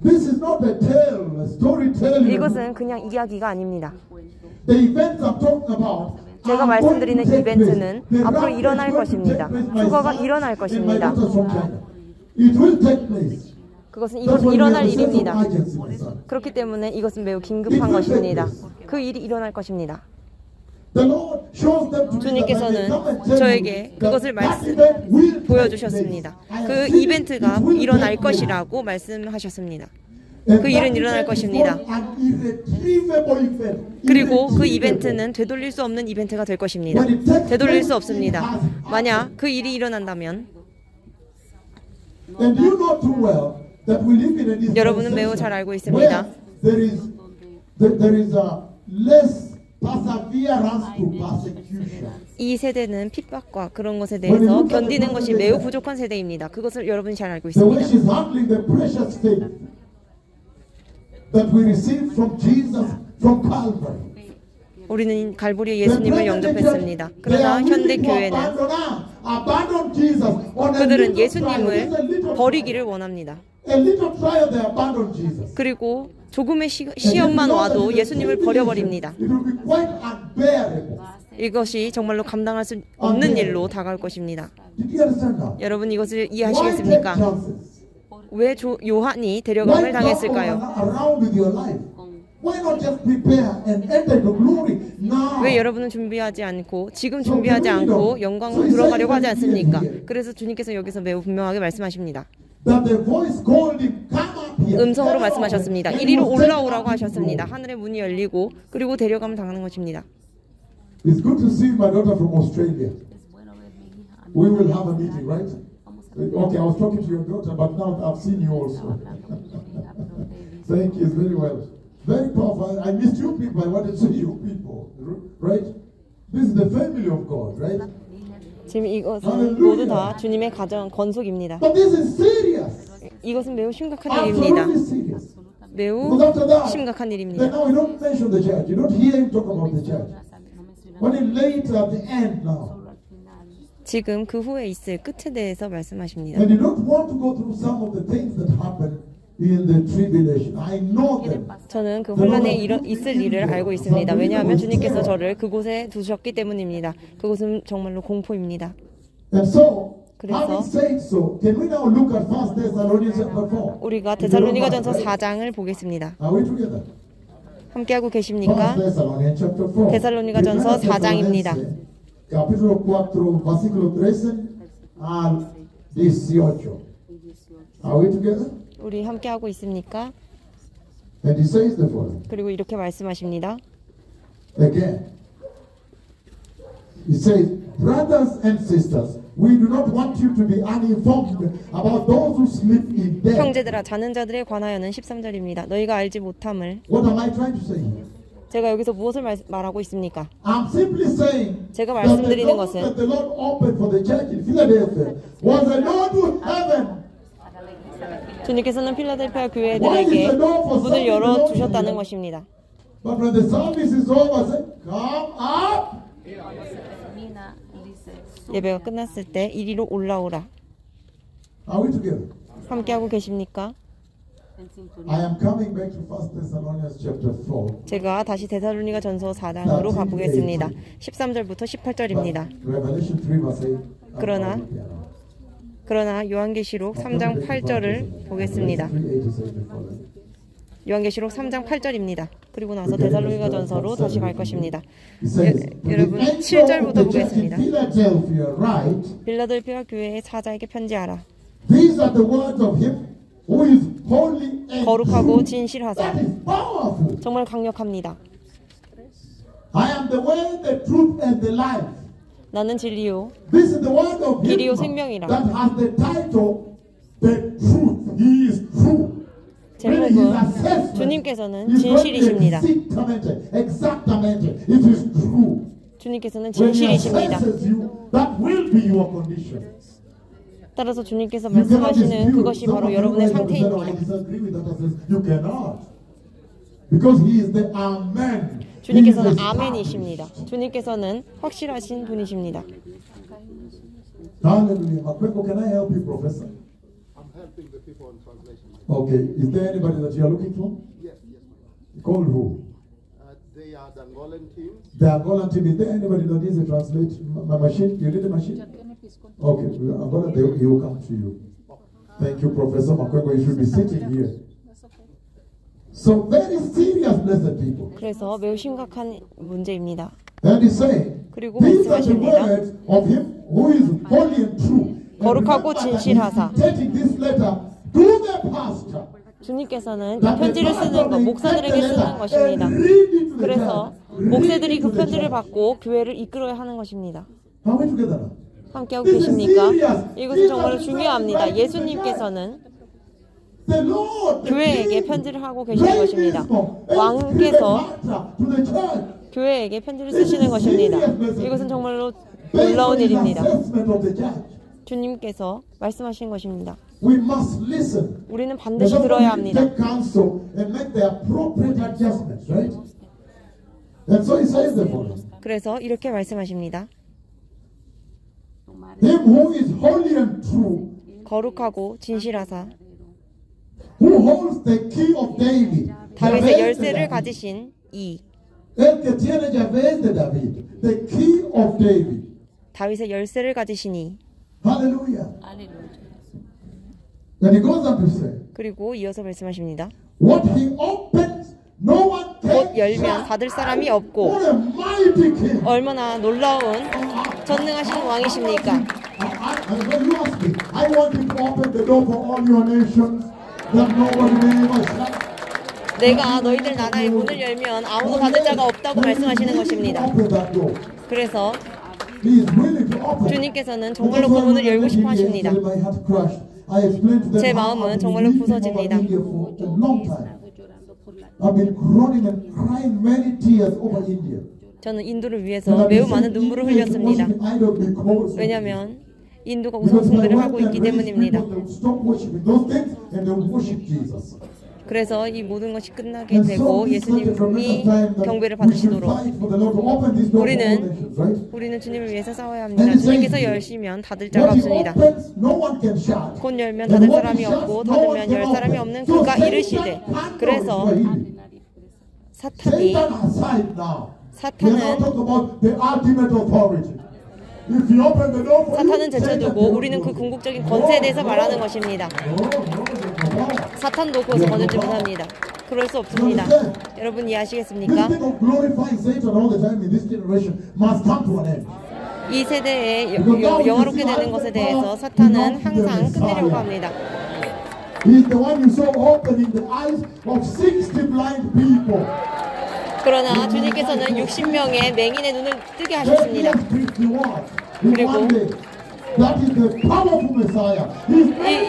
This is not a tale, a storytelling. 이것은 그냥 이야기가 아닙니다. The events I'm talking about 제가 are 말씀드리는 going to take 이벤트는 place. The 앞으로 rapture 일어날 is going to 것입니다. take place, my 휴거가 son 일어날 and my 것입니다. daughters from China. It will take place. 그것은 That's 이것은 why we have 일어날 a sense of 일입니다. urgency, my son. 그렇기 때문에 이것은 매우 긴급한 것입니다. 그 일이 일어날 것입니다. The Lord shows them to me that I 주님께서는 may come and tell 저에게 you 그것을 that that event will take 보여주셨습니다. place. I 그 have seen 이벤트가 it will 일어날 take place. 것이라고 말씀하셨습니다. And 그 일은 that 일어날 event is 것입니다. called an irretrievable event. 그리고 그 Irretrievable. 이벤트는 되돌릴 수 없는 이벤트가 될 것입니다. When it takes 되돌릴 수 place, 없습니다. it has happened. 만약 그 일이 일어난다면 And you know too well that we live in a dispensation 여러분은 매우 잘 알고 있습니다. where there is a less perseverance to persecution. 이 세대는 핍박과 그런 것에 대해서 견디는 것이 매우 부족한 세대입니다. 그것을 여러분이 잘 알고 The way 있습니다. she's handling the precious faith that we received from Jesus from Calvary. 우리는 갈보리 예수님을 영접했습니다. 그러나 현대 교회는 그들은 예수님을 버리기를 원합니다. 그리고 조금의 시험만 와도 예수님을 버려버립니다. 이것이 정말로 감당할 수 없는 일로 다가올 것입니다. 여러분 이것을 이해하시겠습니까? 왜 요한이 데려감을 당했을까요? 왜 여러분은 준비하지 않고 지금 준비하지 않고 영광으로 들어가려고 하지 않습니까? 그래서 주님께서 여기서 매우 분명하게 말씀하십니다. 음성으로 말씀하셨습니다. 이리로 올라오라고 하셨습니다. 하늘의 문이 열리고 그리고 데려감을 당하는 것입니다. It's good to see my daughter from Australia. We will have a meeting, right? Okay, I was talking to your daughter, but now I've seen you also. Thank you, very well. Very powerful. I missed you people. I wanted to see you people, right? This is the family of God, right? 지금 이것은 모두 다 주님의 가정 건속입니다. But this is serious. 이것은 매우 심각한 일입니다. Absolutely serious. 매우 Because after that, 심각한 then 일입니다. now we don't mention the church. You don't hear him talk about the church. Only later at the end now. 지금 그 후에 있을 끝에 대해서 말씀하십니다. And you don't want to go through some of the things that happen in the tribulation. I know them. 저는 그 혼란에 있을 일을 알고 있습니다. 왜냐하면 주님께서 저를 그곳에 두셨기 때문입니다. 그곳은 정말로 공포입니다. And so, 그래서 having said so, can we now look at 1 Thessalonians chapter 4? 우리가 데살로니가전서 4장을 보겠습니다. Are we together? 함께하고 1 계십니까? Thessalonians chapter 4. 데살로니가전서 4장입니다. Capítulo 4, versículo 13 al 18. Are we together? 우리 함께하고 있습니까? And he says the following. 그리고 이렇게 말씀하십니다. Again. He says, brothers and sisters, we do not want you to be uninformed about those who sleep in death. 형제들아 자는 자들에 관하여는 13절입니다. 너희가 알지 못함을. What am I trying to say here? 제가 여기서 무엇을 말하고 있습니까? I'm simply saying 제가 that the 말씀드리는 door 것은 that the Lord opened for the church in Philadelphia was a door to heaven. 주님께서는 필라델피아 교회들에게 문을 열어 주셨다는 것입니다. But when the service is over, say, come up. 예배가 끝났을 때 이리로 올라오라. Are we together? 함께하고 계십니까? I am coming back to 1 Thessalonians chapter 4. 제가 다시 데살로니가 전서 4장으로 가보겠습니다. 13절부터 18절입니다. Revelation 3 verse 8. 그러나 요한계시록 3장 8절을 보겠습니다. 요한계시록 3장 8절입니다. 그리고 나서 데살로니가 전서로 다시 갈 것입니다. 여러분 7절부터 보겠습니다. 빌라델피아 교회의 사자에게 편지하라. These are the words of him who is holy and 거룩하고 true. 진실하사. That is powerful. 정말 강력합니다. I am the way, the truth, and the life. 나는 진리요 This is the word of 길이요 him 생명이라. that has the title, the truth. He is true. 제목은 주님께서는 진실이십니다. Exactamente. It is true. 주님께서는 When he 진실이십니다. assesses you, that will be your condition. 따라서 주님께서 You cannot 말씀하시는 dispute. 그것이 바로 여러분의 I 상태입니다. disagree with that. You cannot. Because he is the Amen. 주님께서는 He is 아멘이십니다. 주님께서는 확실하신 분이십니다. Hallelujah. Makweko, can I help you, Professor? I'm helping the people on translation. Okay. Is there anybody that you are looking for? Yes. Call who? They are the Angolan team. The Angolan team. Is there anybody that needs a translate machine? You need a machine? Okay. Angola, he will come to you. Thank you, Professor Makweko. You should be sitting here. So very serious, blessed people. 그래서 매우 심각한 문제입니다. And he's saying, 그리고 these are the 말씀하십니다. words of him who is holy and true. 거룩하고 진실하사. Taking this letter to the pastor. 주님께서는 이 편지를 쓰는 것, 목사들에게 쓰는 것입니다. 그래서 목사들이 그 편지를 받고 교회를 이끌어야 하는 것입니다. Are we together now? 함께하고 계십니까? 이것은 정말로 중요합니다. 예수님께서는 교회에게 편지를 하고 계시는 것입니다. 왕께서 교회에게 편지를 쓰시는 것입니다. 이것은 정말로 놀라운 일입니다. 주님께서 말씀하신 것입니다. 우리는 반드시 들어야 합니다. 그래서 이렇게 말씀하십니다. Him who is holy and true, 거룩하고 진실하사 who holds the key of David. 다윗의 열쇠를 가지신 이 El que tiene llaves de David, the key of David. 다윗의 열쇠를 가지시니 Hallelujah. And he goes on to say, 그리고 이어서 말씀하십니다. what he opens, no one can 곧 열면 shut. 닫을 사람이 없고 What a mighty king. 얼마나 놀라운 전능하신 왕이십니까? When you ask me, I want him to open the door for all your nations, that nobody may ever shut. 내가 너희들 나라의 문을 열면 아무도 닫을 자가 없다고 말씀하시는 것입니다. 그래서 주님께서는 정말로 그 문을 열고 싶어 하십니다. 제 마음은 정말로 부서집니다. 저는 인도를 위해서 매우 많은 눈물을 흘렸습니다. 왜냐하면 인도가 우상숭배를 하고 있기 때문입니다. 그래서 이 모든 것이 끝나게 되고 예수님이 경배를 받으시도록 우리는 주님을 위해서 싸워야 합니다. 주님께서 열시면 닫을 자가 없습니다. 곧 열면 닫을 사람이 없고 닫으면 열 사람이 없는 그가 이르시되. 그래서 사탄은 제쳐두고 우리는 그 궁극적인 권세에 대해서 말하는 것입니다. 사탄도 그것을 거들지 못합니다. 그럴 수 없습니다. 여러분 이해하시겠습니까? 이 세대에 영화롭게 되는 것에 대해서 사탄은 항상 끝내려고 합니다. 그러나 주님께서는 60명의 맹인의 눈을 뜨게 하셨습니다. 그리고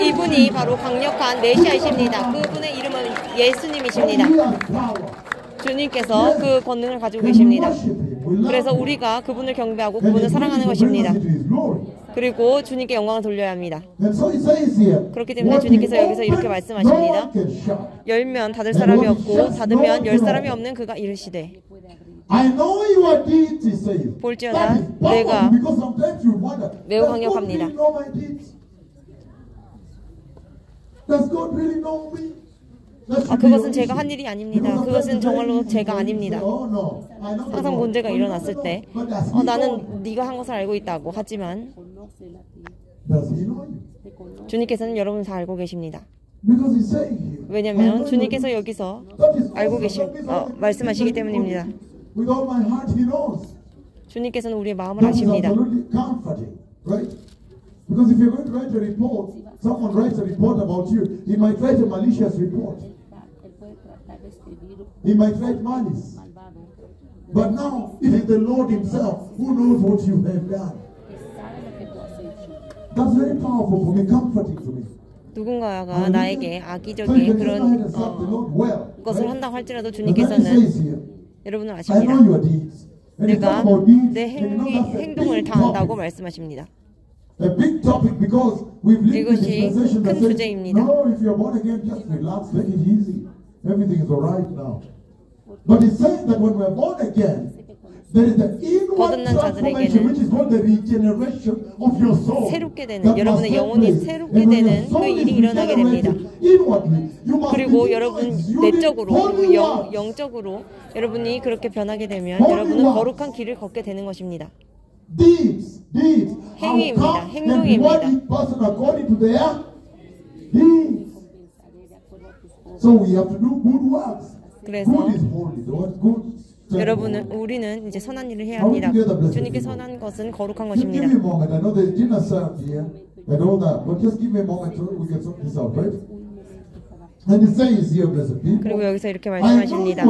이분이 바로 강력한 메시아이십니다. 그분의 이름은 예수님이십니다. 주님께서 그 권능을 가지고 계십니다. 그래서 우리가 그분을 경배하고 그분을 사랑하는 것입니다. 그리고 주님께 영광을 돌려야 합니다. 그렇기 때문에 주님께서 여기서 이렇게 말씀하십니다. 열면 닫을 사람이 없고 닫으면 열 사람이 없는 그가 이르시되. 볼지어다 내가 매우 강력합니다. 그것은 제가 한 일이 아닙니다. 그것은 정말로 제가 아닙니다. 항상 문제가 일어났을 때 나는 네가 한 것을 알고 있다고 하지만 주님께서는 여러분 다 알고 계십니다. 왜냐하면 주님께서 여기서 알고 말씀하시기 때문입니다. 주님께서는 우리의 마음을 아십니다. Because if you're going to write a report, someone writes a report about you, he might write a malicious report. He might write malice. But now, it is the Lord himself who knows what you have done. That's very powerful for me, comforting to me. 누군가가 나에게 악의적인 그런 것을 한다고 할지라도 주님께서는 여러분은 아십니다. 내가 내 행동을 다 안다고 말씀하십니다. 이것이 큰 주제입니다. 거듭난 자들에게는 새롭게 되는, 여러분의 영혼이 새롭게 되는 그 일이 일어나게 됩니다. 그리고 여러분 내적으로 그리고 영적으로 여러분이 그렇게 변하게 되면 여러분은 거룩한 길을 걷게 되는 것입니다. 행위입니다. 행동입니다. 그래서 우리는 이제 선한 일을 해야 합니다. 주님께 선한 것은 거룩한 것입니다. 그리고 여기서 이렇게 말씀하십니다.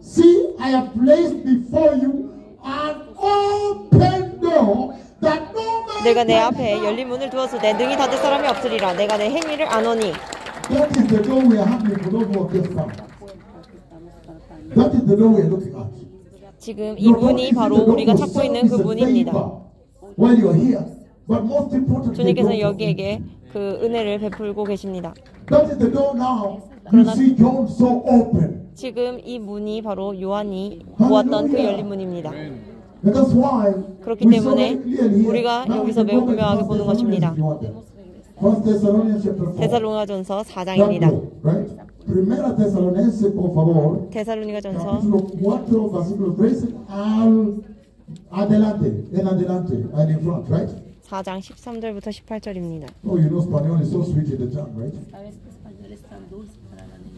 See, I have placed before you an open door that no man. 내가 내 앞에 열린 문을 두었으되 능히 닫을 사람이 없으리라. 내가 내 행위를 아노니. That is the door we are having for those who have just come. That is the door we are looking at. 지금 이 문이 바로 우리가 찾고 있는 그 문입니다. While you are here, but most importantly, 주님께서 여기에게 그 은혜를 베풀고 계십니다. That is the door now. You see John so open. 지금 이 문이 바로 요한이 보았던 그 열린 문입니다. 그렇기 때문에 우리가 여기서 매우 분명하게 보는 것입니다. 데살로니가전서 4장입니다. 데살로니가전서 4장 13절부터 18절입니다. Oh, you know Spanish is so sweet in the tongue, right?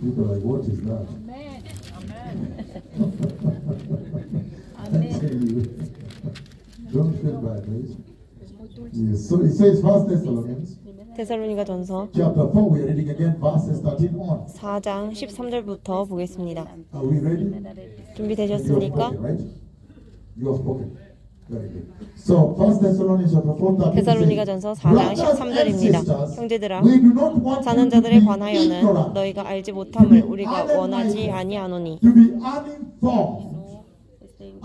People are like, what is that? I tell you, don't feel bad, right? Yes. So it says, First Thessalonians. 데살로니가전서 Chapter 4, we are reading again, verses 13 on. 4장 13절부터 보겠습니다. Are we ready? 준비되셨습니까? You have spoken. Very good. So, First Thessalonians chapter 4, 데살로니가전서 4장 13절입니다. 형제들아, 자는 자들에 관하여는 너희가 알지 못함을 우리가 원하지 아니하노니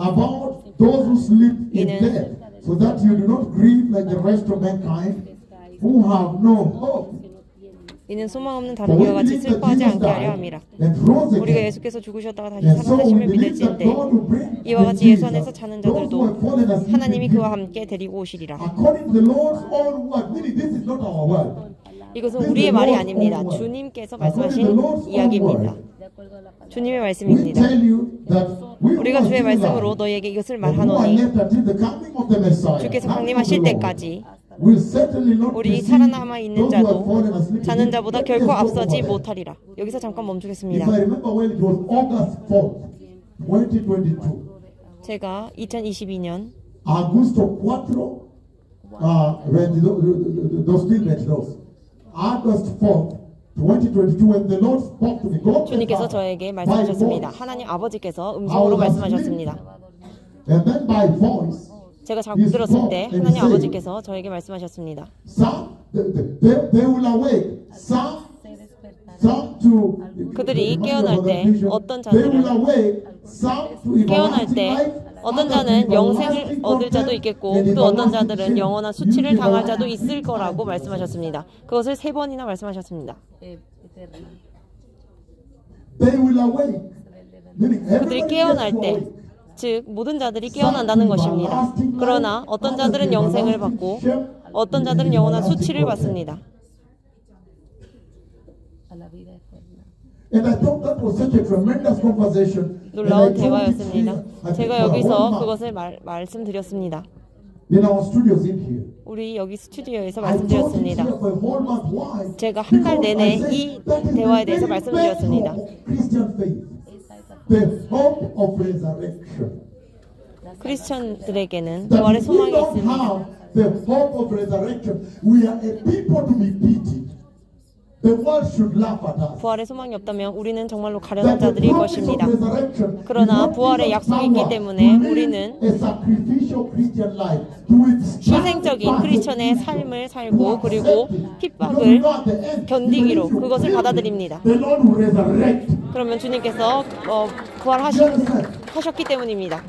about those who sleep in death, so that you do not grieve like the rest of mankind who have no hope. 이는 소망 없는 다른 이와 같이 슬퍼하지 않게 하려 함이라. 우리가 예수께서 죽으셨다가 다시 살아나심을 믿을지인데 이와 같이 예수 안에서 자는 자들도 하나님이 그와 함께 데리고 오시리라. 이것은 우리의 말이 아닙니다. 주님께서 말씀하신 이야기입니다. 주님의 말씀입니다. 우리가 주의 말씀으로 너희에게 이것을 말하노니 주께서 강림하실 때까지 우리 살아남아 있는 자도 자는 자보다 결코 앞서지 못하리라. 여기서 잠깐 멈추겠습니다. 제가 2022년 주님께서 저에게 말씀하셨습니다. 하나님 아버지께서 음성으로 말씀하셨습니다. 제가 자꾸 들었을 때 하나님 아버지께서 저에게 말씀하셨습니다. 그들이 깨어날 때 어떤 자들은 깨어날 때 어떤 자는 영생을 얻을 자도 있겠고 또 어떤 자들은 영원한 수치를 당할 자도 있을 거라고 말씀하셨습니다. 그것을 3번이나 말씀하셨습니다. 그들이 깨어날 때 즉 모든 자들이 깨어난다는 것입니다. 그러나 어떤 자들은 영생을 받고 어떤 자들은 영원한 수치를 받습니다. 놀라운 대화였습니다. 제가 여기서 그것을 말씀드렸습니다. 우리 여기 스튜디오에서 말씀드렸습니다. 제가 한 달 내내 이 대화에 대해서 말씀드렸습니다. 크리스천들에게는 부활의 소망이 있습니다. the hope of resurrection, we are a people to be pitied. The world should laugh at us. 부활의 소망이 없다면 우리는 정말로 가련한 자들일 것입니다. 그러나 부활의 약속이 있기 때문에 우리는 희생적인 크리스천의 삶을 살고 그리고 핍박을 견디기로 그것을 받아들입니다. 그러면 주님께서 부활하셨기 때문입니다.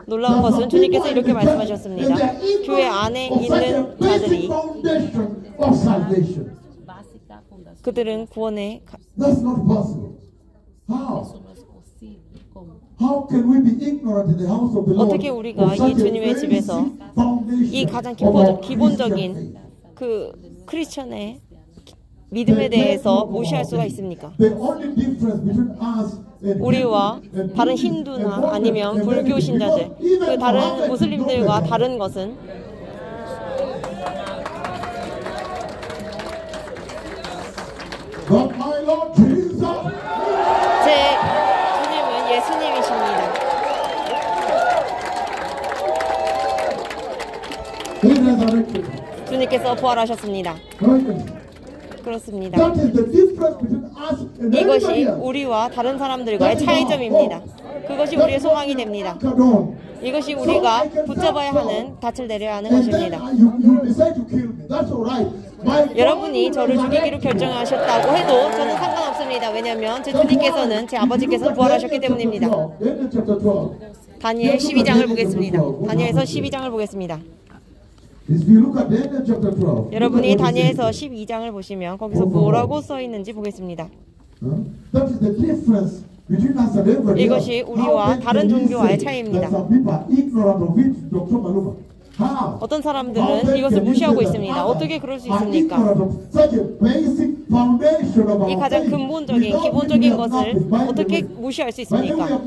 놀라운 것은 주님께서 이렇게 말씀하셨습니다. 교회 안에 있는 자들이 그들은 구원에 어떻게 우리가 이 주님의 집에서 이 가장 기본적인 그 크리스천의 믿음에 대해서 무시할 수가 있습니까? 우리와 다른 힌두나 아니면 불교 신자들, 그 다른 무슬림들과 다른 것은 제 주님은 예수님이십니다. 주님께서 부활하셨습니다. 그렇습니다. 이것이 우리와 다른 사람들과의 차이점입니다. 그것이 우리의 소망이 됩니다. 이것이 우리가 붙잡아야 하는 닻을 내려야 하는 것입니다. 여러분이 저를 죽이기로 결정하셨다고 해도 저는 상관없습니다. 왜냐하면 제 주님께서는 제 아버지께서 부활하셨기 때문입니다. 다니엘 12장을 보겠습니다. 다니엘서 12장을 보겠습니다. 여러분이 다니엘서 12장을 보시면 거기서 뭐라고 써 있는지 보겠습니다. 이것이 우리와 다른 종교와의 차이입니다. 어떤 사람들은 이것을 무시하고 있습니다. 어떻게 그럴 수 있습니까? 이 가장 근본적인, 기본적인 것을 어떻게 무시할 수 있습니까?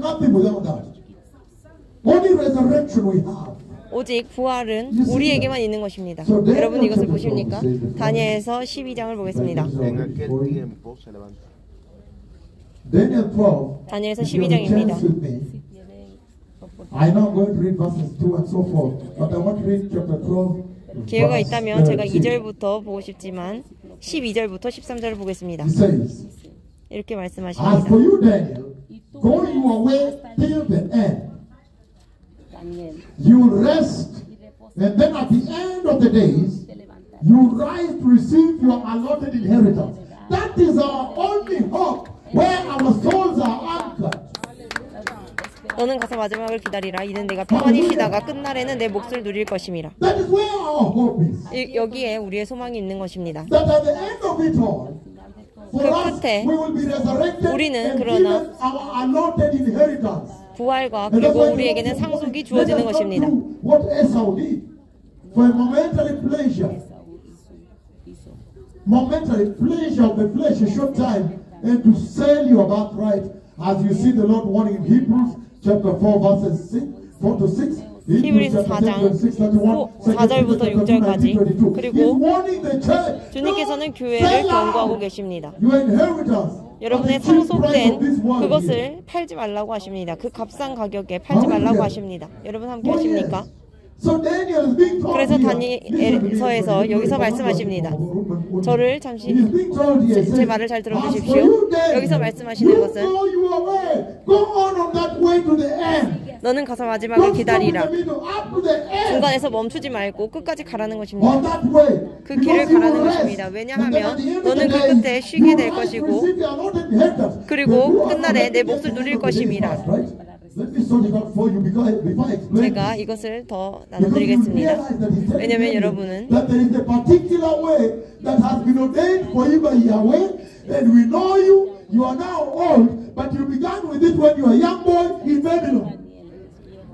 오직 부활은 우리에게만 있는 것입니다. 여러분 이것을 보십니까? 다니엘서 12장을 보겠습니다. 다니엘서 12장입니다. 기회가 있다면 제가 2절부터 보고 싶지만 12절부터 13절을 보겠습니다. 이렇게 말씀하십니다. You rest, and then at the end of the days, you rise to receive your allotted inheritance. That is our only hope, where our souls are anchored. 너는 가서 마지막을 기다리라. 이는 내가 평안히 쉬다가 끝날에는 내 몫을 누릴 것임이라. That is where our hope is. 여기에 우리의 소망이 있는 것입니다. That at the end of it all, for us, 끝에 we will be resurrected 우리는 and 그러나 given our allotted inheritance. 부활과 그리고 우리에게는 상속이 주어지는 것입니다. What Esau did for a momentary pleasure of the flesh, a short time, and to sell your birthright, as you see the Lord warning in Hebrews chapter 4 verses 4 to 6. 히브리서 4장 4절부터 6절까지 그리고 주님께서는 교회를 경고하고 계십니다. 여러분의 상속된 그것을 팔지 말라고 하십니다. 그 값싼 가격에 팔지 말라고 하십니다. 여러분 함께 하십니까? 그래서 다니엘서에서 여기서 말씀하십니다. 저를 잠시 제 말을 잘 들어주십시오. 여기서 말씀하시는 것은 너는 가서 마지막을 기다리라. 중간에서 멈추지 말고 끝까지 가라는 것입니다. 그 길을 가라는 것입니다. 왜냐하면 너는 그 끝에 쉬게 될 것이고 그리고 끝날에 내 몫을 누릴 것임이라. 제가 이것을 더 나눠드리겠습니다. 왜냐하면 여러분은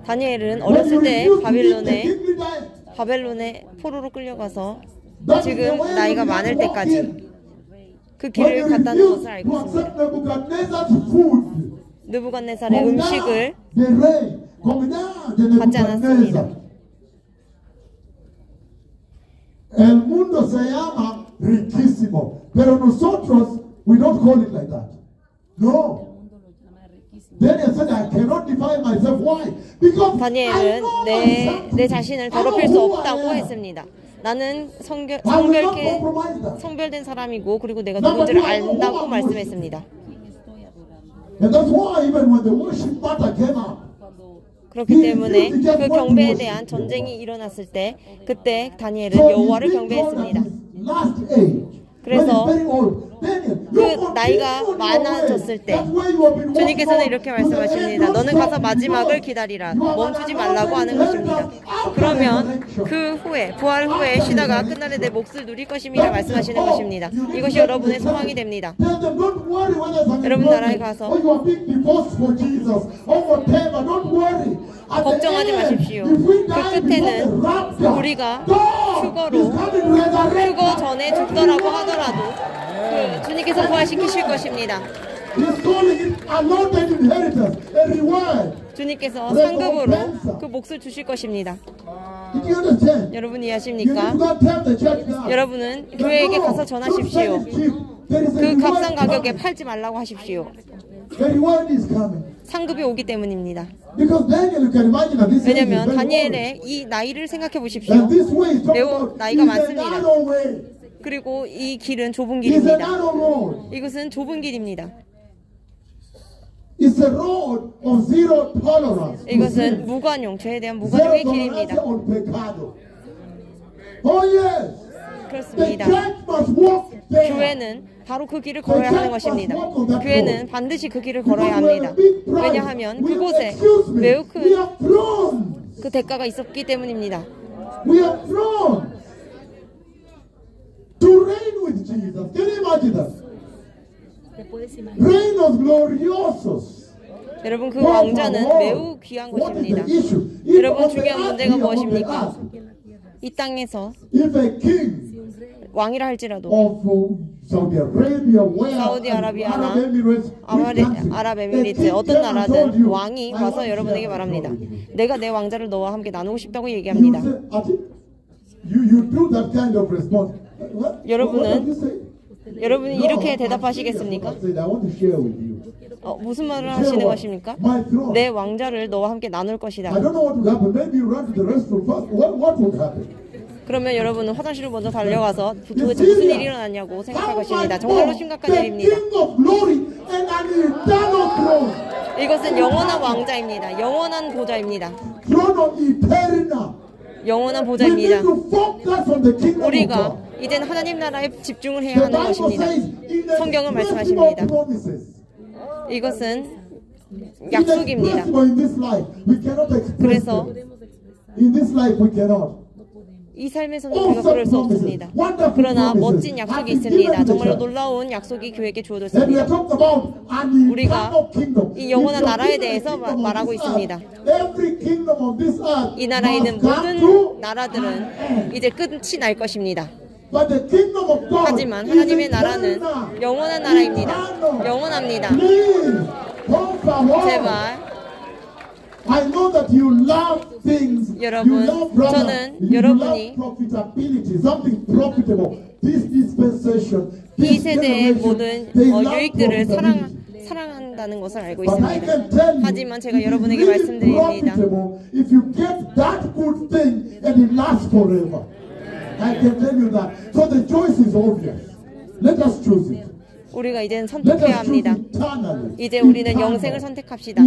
다니엘은 어렸을 때 바벨론의 포로로 끌려가서 지금 나이가 많을 때까지 그 길을 갔다는 것을 알고 있습니다. 느부갓네살의 음식을 받지 않았습니다. El mundo se llama riquísimo, pero nosotros we don't call it like that. No. Daniel said, I cannot defile myself. Why? Because I 다니엘은 know 내 myself. 자신을 I know 더럽힐 수 who I 없다고 am. 했습니다. 나는 I will not compromise that. 성별된 사람이고 그리고 내가 누군지를 안다고 말씀했습니다. And that's why even when the worship matter came up, 그렇기 때문에 그 경배에 대한 전쟁이 일어났을 때 그때 다니엘은 여호와를 경배했습니다. 그래서 그 나이가 많아졌을 때 주님께서는 이렇게 말씀하십니다. 너는 가서 마지막을 기다리라. 멈추지 말라고 하는 것입니다. 그러면 그 후에 부활 후에 쉬다가 끝날에 내 몫을 누릴 것임이라 말씀하시는 것입니다. 이것이 여러분의 소망이 됩니다. 여러분 나라에 가서 걱정하지 마십시오. 그 끝에는 우리가 휴거 전에 죽더라고 하더라도 그 주님께서 부활시키실 것입니다. 주님께서 상급으로 그 몫을 주실 것입니다. 여러분 이해하십니까? 여러분은 교회에게 가서 전하십시오. 그 값싼 가격에 팔지 말라고 하십시오. 상급이 오기 때문입니다. 왜냐하면 다니엘의 이 나이를 생각해 보십시오. 매우 나이가 많습니다. 그리고 이 길은 좁은 길입니다. 이것은 좁은 길입니다. 이것은 무관용, 죄에 대한 무관용의 길입니다. 그렇습니다. 교회는 바로 그 길을 걸어야 하는 것입니다. 교회는 반드시 그 길을 걸어야 합니다. 왜냐하면 그곳에 매우 큰 그 대가가 있었기 때문입니다. To reign with Jesus. Can you imagine that? Reinos gloriosos. 여러분 그 왕자는 매우 귀한 것입니다. 여러분 중요한 문제가 무엇입니까? 이 땅에서 왕이라 할지라도 사우디아라비아나 아랍에미리트 어떤 나라든 왕이 와서 여러분에게 말합니다. 내가 내 왕자를 너와 함께 나누고 싶다고 얘기합니다. 여러분이 이렇게 대답하시겠습니까? 무슨 말을 하시는 것입니까? 내 왕자를 너와 함께 나눌 것이다. 그러면 여러분은 화장실을 먼저 달려가서 도대체 무슨 일이 일어났냐고 생각할 것입니다. 정말로 심각한 일입니다. 이것은 영원한 왕자입니다. 영원한 보좌입니다. 영원한 보좌입니다. 우리가 이제는 하나님 나라에 집중을 해야 하는 것입니다. 성경은 말씀하십니다. 이것은 약속입니다. 그래서 이 삶에서는 우리가 그럴 수 없습니다. 그러나 멋진 약속이 있습니다. 정말로 놀라운 약속이 교회에게 주어졌습니다. 우리가 이 영원한 나라에 대해서 말하고 있습니다. 이 나라에 있는 모든 나라들은 이제 끝이 날 것입니다. 하지만 하나님의 나라는 영원한 나라입니다. 영원합니다. 제발 여러분, 저는 여러분이 이 세대의 모든 유익들을 사랑한다는 것을 알고 있습니다. 하지만 제가 여러분에게 말씀드립니다. 우리가 이제는 선택해야 합니다. 이제 우리는 영생을 선택합시다.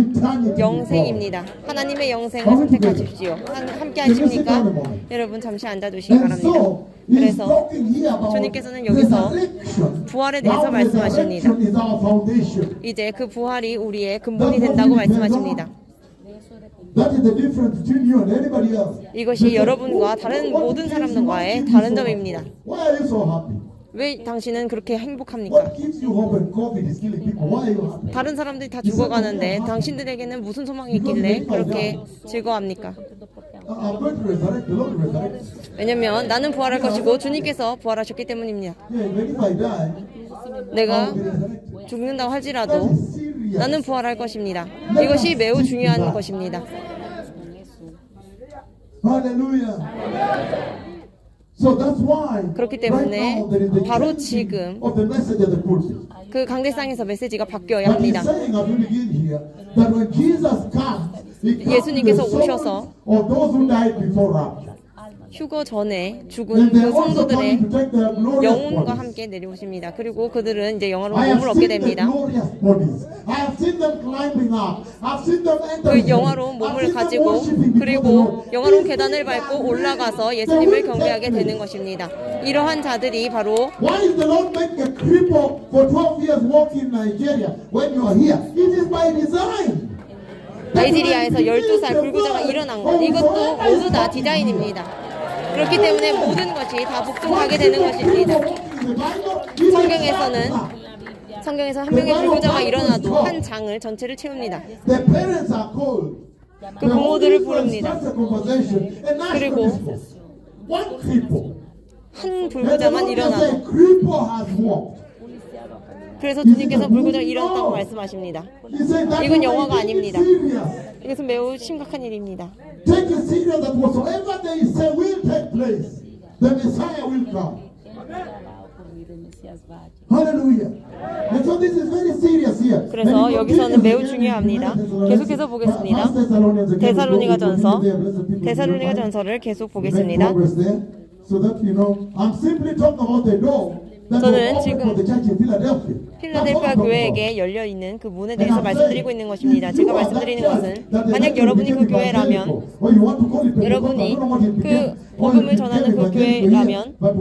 영생입니다. 하나님의 영생을 선택하십시오. 함께 하십니까? 여러분 잠시 앉아두시기 바랍니다. 그래서 주님께서는 여기서 부활에 대해서 말씀하십니다. 이제 그 부활이 우리의 근본이 된다고 말씀하십니다. 이것이 여러분과 다른 모든 사람들과의 다른 점입니다. 왜 당신은 그렇게 행복합니까? 다른 사람들이 다 죽어가는데 당신들에게는 무슨 소망이 있길래 그렇게 즐거워합니까? 왜냐면 나는 부활할 것이고 주님께서 부활하셨기 때문입니다. 내가 죽는다고 할지라도 나는 부활할 것입니다. 이것이 매우 중요한 것입니다. 그렇기 때문에 바로 지금 그 강대상에서 메시지가 바뀌어야 합니다. 예수님께서 오셔서 휴거 전에 죽은 그 성도들의 영혼과 함께 내려오십니다. 그리고 그들은 이제 영화로운 몸을 얻게 됩니다. 그 영화로운 몸을 가지고 그리고 영화로운 계단을 밟고 올라가서 예수님을 경배하게 되는 것입니다. 이러한 자들이 바로 나이지리아에서 12살 불구자가 일어난 것, 이것도 모두 다 디자인입니다. 그렇기 때문에 모든 것이 다 복종하게 되는 것입니다. 성경에서 한 명의 불구자가 일어나도 한 장을 전체를 채웁니다. 그 부모들을 부릅니다. 그리고 한 불구자만 일어나도, 그래서 주님께서 불구자가 일어났다고 말씀하십니다. 이건 영화가 아닙니다. 이것은 매우 심각한 일입니다. Take it serious that whatsoever they say will take place. The Messiah will come. Hallelujah. And so this is very serious here. 그래서 여기서는 매우 중요합니다. 계속해서 보겠습니다. 데살로니가전서를 계속 보겠습니다. So that you know, I'm simply talking about the door. 저는 지금 필라델피아 교회에게 열려있는 그 문에 대해서 말씀드리고 있는 것입니다. 제가 말씀드리는 것은 만약 여러분이 그 교회라면, 여러분이 그 복음을 전하는 그 교회라면, but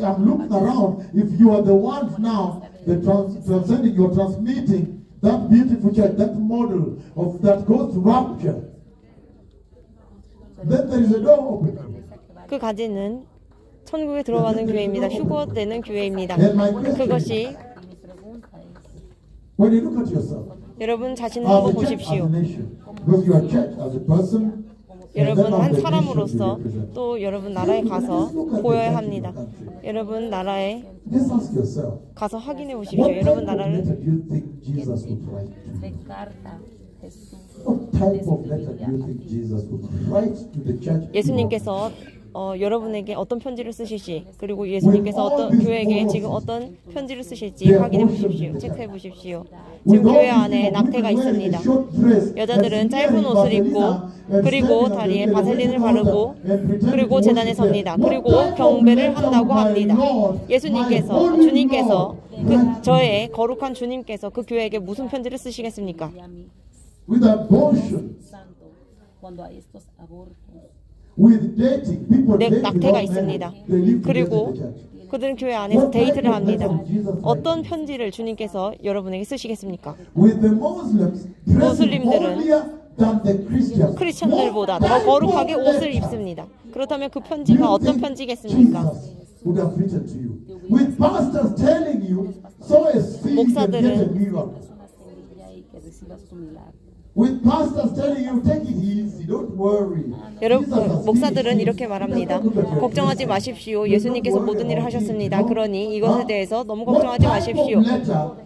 I'm looking around, if you are the ones now transcending, you're transmitting that beautiful church, that model of that goes to rapture, then there is a door open. 그 가지는 천국에 들어가는 교회입니다. 휴거되는 교회입니다. 그것이 When you look at yourself, 여러분 자신을 한번 보십시오. 여러분 한 사람으로서 또 여러분 나라에 가서 보여야 합니다. 여러분 나라에 가서 확인해 보십시오. 여러분 나라를 예수님께서 여러분에게 어떤 편지를 쓰실지, 그리고 예수님께서 어떤 교회에게 지금 어떤 편지를 쓰실지 확인해 보십시오. 체크해 보십시오. 지금 교회 안에 낙태가 있습니다. 여자들은 짧은 옷을 입고 그리고 다리에 바셀린을 바르고 그리고 제단에 섭니다. 그리고 경배를 한다고 합니다. 예수님께서, 주님께서, 저의 거룩한 주님께서 그 교회에게 무슨 편지를 쓰시겠습니까? With abortion, with dating, 낙태가 있습니다. 그리고 그들은 교회 안에서 데이트를 합니다. 어떤 편지를 주님께서 여러분에게 쓰시겠습니까? 무슬림들은 크리스천들보다 더 거룩하게 옷을 입습니다. 그렇다면 그 편지가 어떤 편지겠습니까? 목사들은 여러분, 목사들은 이렇게 말합니다. 걱정하지 마십시오. 예수님께서 모든 일을 하셨습니다. 그러니 이것에 대해서 너무 걱정하지 마십시오.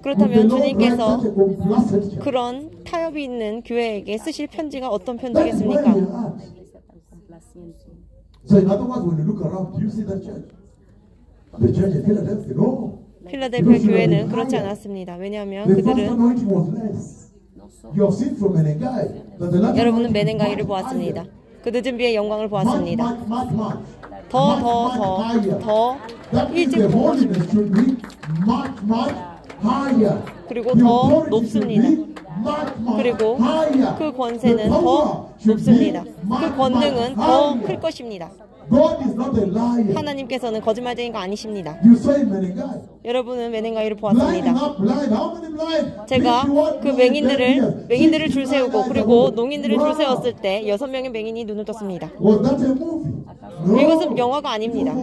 그렇다면 주님께서 그런 타협이 있는 교회에게 쓰실 편지가 어떤 편지겠습니까? 필라델피아 교회는 그렇지 않았습니다. 왜냐하면 그들은 여러분은 메넨가이를 보았습니다. 그 늦은 비의 영광을 보았습니다. 더 일찍 보고 싶습니다. 그리고 더 높습니다. 그리고 그 권세는 더 높습니다. 그 권능은 더 클 것입니다. 하나님께서는 거짓말쟁이가 아니십니다. 여러분은 메넨가이를 보았습니다. 제가 그 맹인들을 줄 세우고 그리고 농인들을 줄 세웠을 때 6명의 맹인이 눈을 떴습니다. 이것은 영화가 아닙니다.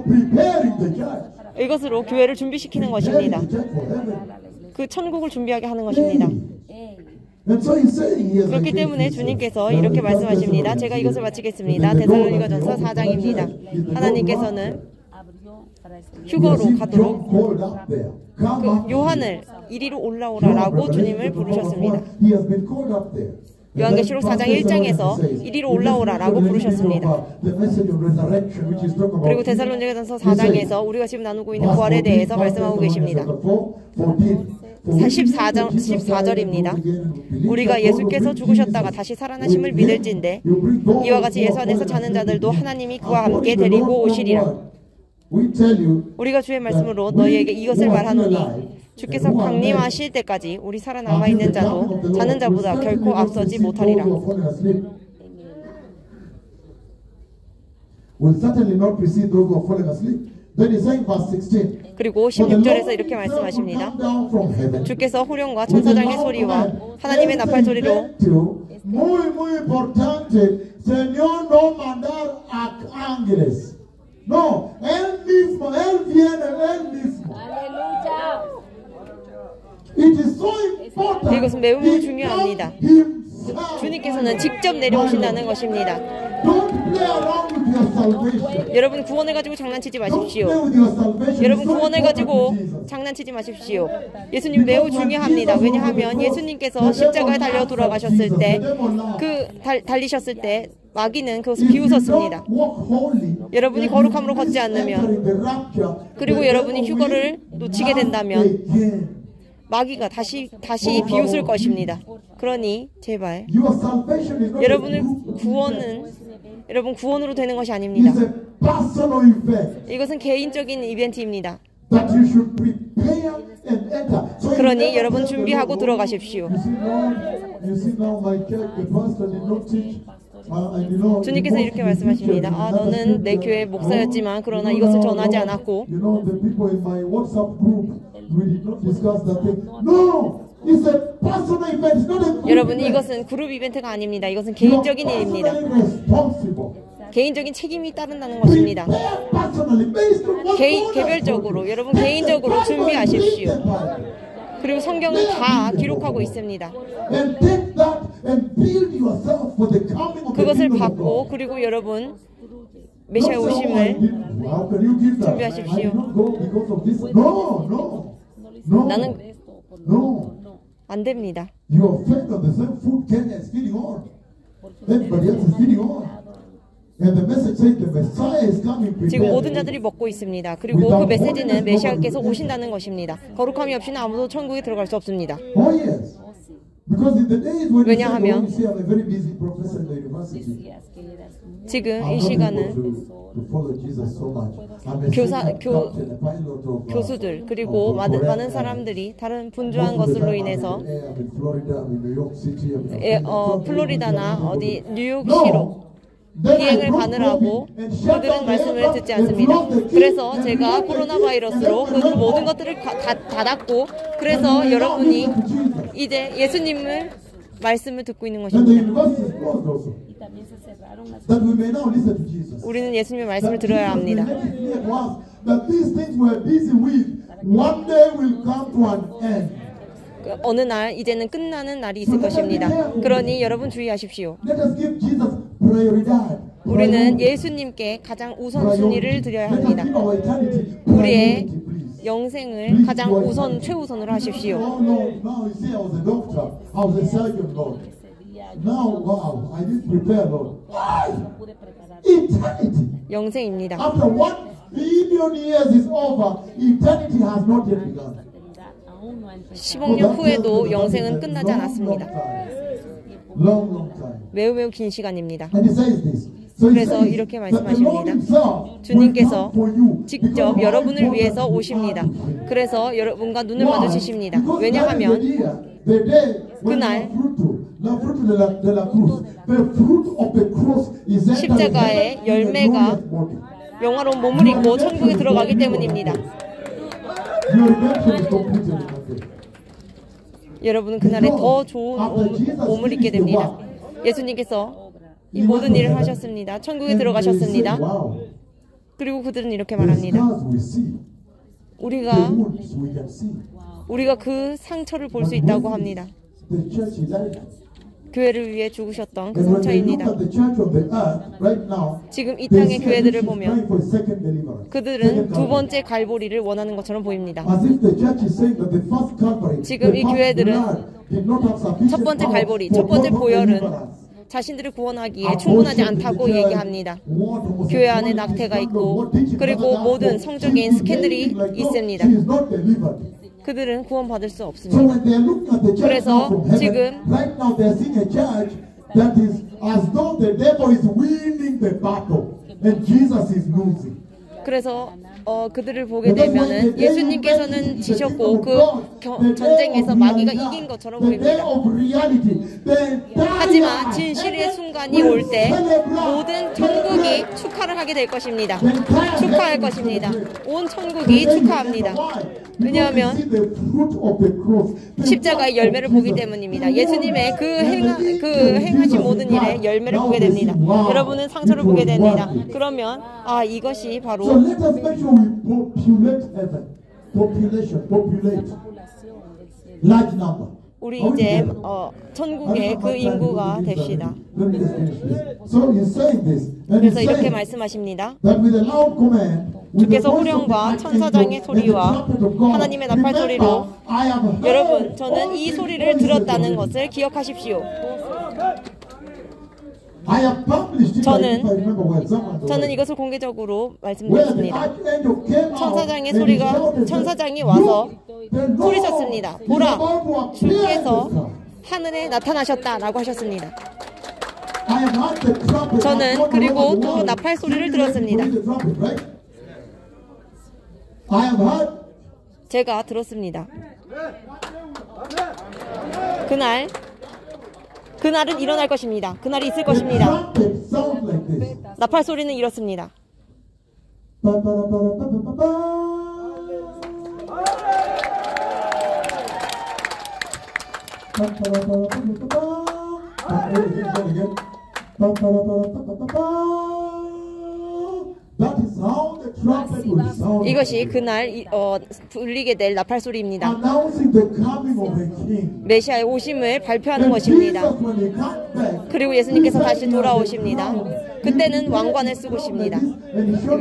이것으로 교회를 준비시키는 것입니다. 그 천국을 준비하게 하는 것입니다. 그렇기 때문에 주님께서 이렇게 말씀하십니다. 제가 이것을 마치겠습니다. 데살로니가전서 4장입니다. 하나님께서는 휴거로 가도록 그 요한을 이리로 올라오라라고 주님을 부르셨습니다. 요한계시록 4장 1장에서 이리로 올라오라라고 부르셨습니다. 그리고 데살로니가전서 4장에서 우리가 지금 나누고 있는 부활에 대해서 말씀하고 계십니다. 14절입니다. 우리가 예수께서 죽으셨다가 다시 살아나심을 믿을진데 이와 같이 예수 안에서 자는 자들도 하나님이 그와 함께 데리고 오시리라. 우리가 주의 말씀으로 너희에게 이것을 말하노니 주께서 강림하실 때까지 우리 살아남아 있는 자도 자는 자보다 결코 앞서지 못하리라. 그리고 16절에서 이렇게 말씀하십니다. 주께서 후령과 천사장의 소리와 하나님의 나팔 소리로 이것은 매우 중요합니다. 주님께서는 직접 내려오신다는 것입니다. 여러분 구원을 가지고 장난치지 마십시오. 여러분 구원을 가지고 장난치지 마십시오. 예수님 매우 중요합니다. 왜냐하면 예수님께서 십자가에 달려 돌아가셨을 때 달리셨을 때 마귀는 그것을 비웃었습니다. 여러분이 거룩함으로 걷지 않으면 그리고 여러분이 휴거를 놓치게 된다면 마귀가 다시 비웃을 것입니다. 그러니 제발 여러분 구원으로 되는 것이 아닙니다. 이것은 개인적인 이벤트입니다. 그러니 여러분 준비하고 들어가십시오. 주님께서 이렇게 말씀하십니다. 너는 내 교회 목사였지만 그러나 이것을 전하지 않았고 여러분 이것은 그룹 이벤트가 아닙니다. 이것은 개인적인 일입니다. 개인적인 책임이 따른다는 것입니다. 개별적으로 여러분 개인적으로 준비하십시오. 그리고 성경은 다 기록하고 있습니다. 그것을 받고 그리고 여러분 메시아 오심을 준비하십시오. 나는 안 됩니다. 지금 모든 자들이 먹고 있습니다. 그리고 그 메시지는 메시아께서 오신다는 것입니다. 거룩함이 없이는 아무도 천국에 들어갈 수 없습니다. 왜냐하면 지금 이 시간은 교수들 그리고 많은 사람들이 다른 분주한 것으로 인해서 플로리다나 어디 뉴욕시로 비행을 가느라고 그들은 말씀을 듣지 않습니다. 그래서 제가 코로나 바이러스로 그 모든 것들을 닫았고 그래서 여러분이 이제 예수님을 말씀을 듣고 있는 것입니다. 우리는 예수님의 말씀을 들어야 합니다. 어느 날 이제는 끝나는 날이 있을 것입니다. 그러니 여러분 주의하십시오. 우리는 예수님께 가장 우선순위를 드려야 합니다. 우리의 영생을 가장 최우선으로 하십시오. 영생입니다. 10억 후에도 영생은 끝나지 않았습니다. 매우 긴 시간입니다. 그래서 이렇게 말씀하십니다. 주님께서 직접 여러분을 위해서 오십니다. 그래서 여러분과 눈을 마주치십니다. 왜냐하면 그날 십자가의 열매가 영화로운 몸을 입고 천국에 들어가기 때문입니다. 여러분은 그날에 더 좋은 몸을 입게 됩니다. 예수님께서 이 모든 일을 하셨습니다. 천국에 들어가셨습니다. 그리고 그들은 이렇게 말합니다. 우리가 그 상처를 볼 수 있다고 합니다. 교회를 위해 죽으셨던 그 상처입니다. 지금 이 땅의 교회들을 보면 그들은 두 번째 갈보리를 원하는 것처럼 보입니다. 지금 이 교회들은 첫 번째 갈보리, 첫 번째 보혈은 자신들을 구원하기에 충분하지 않다고 얘기합니다. 교회 안에 낙태가 있고 그리고 모든 성적인 스캔들이 있습니다. 그들은 구원받을 수 없습니다. 그래서 지금 그래서 그들을 보게 되면은 예수님께서는 지셨고 그 전쟁에서 마귀가 이긴 것처럼 보입니다. 하지만 진실의 순간이 올 때 모든 천국이 축하를 하게 될 것입니다. 축하할 것입니다. 온 천국이 축하합니다. 왜냐하면 십자가의 열매를 보기 때문입니다. 예수님의 그 행하신 모든 일의 열매를 보게 됩니다. 여러분은 상처를 보게 됩니다. 그러면 이것이 바로 우리 이제 천국의 그 인구가 됩시다. 그래서 이렇게 말씀하십니다. 주께서 후령과 천사장의 소리와 하나님의 나팔 소리로 여러분 저는 이 소리를 들었다는 것을 기억하십시오. 저는 이것을 공개적으로 말씀드렸습니다. 천사장이 와서 소리쳤습니다. 보라, 주께서 하늘에 나타나셨다라고 하셨습니다. 저는 그리고 또 나팔 소리를 들었습니다. 제가 들었습니다. 그날은 일어날 것입니다. 그날이 있을 것입니다. 나팔 소리는 이렇습니다. 이것이 그날 울리게 될 나팔 소리입니다. 메시아의 오심을 발표하는 것입니다. 그리고 예수님께서 다시 돌아오십니다. 그때는 왕관을 쓰고십니다.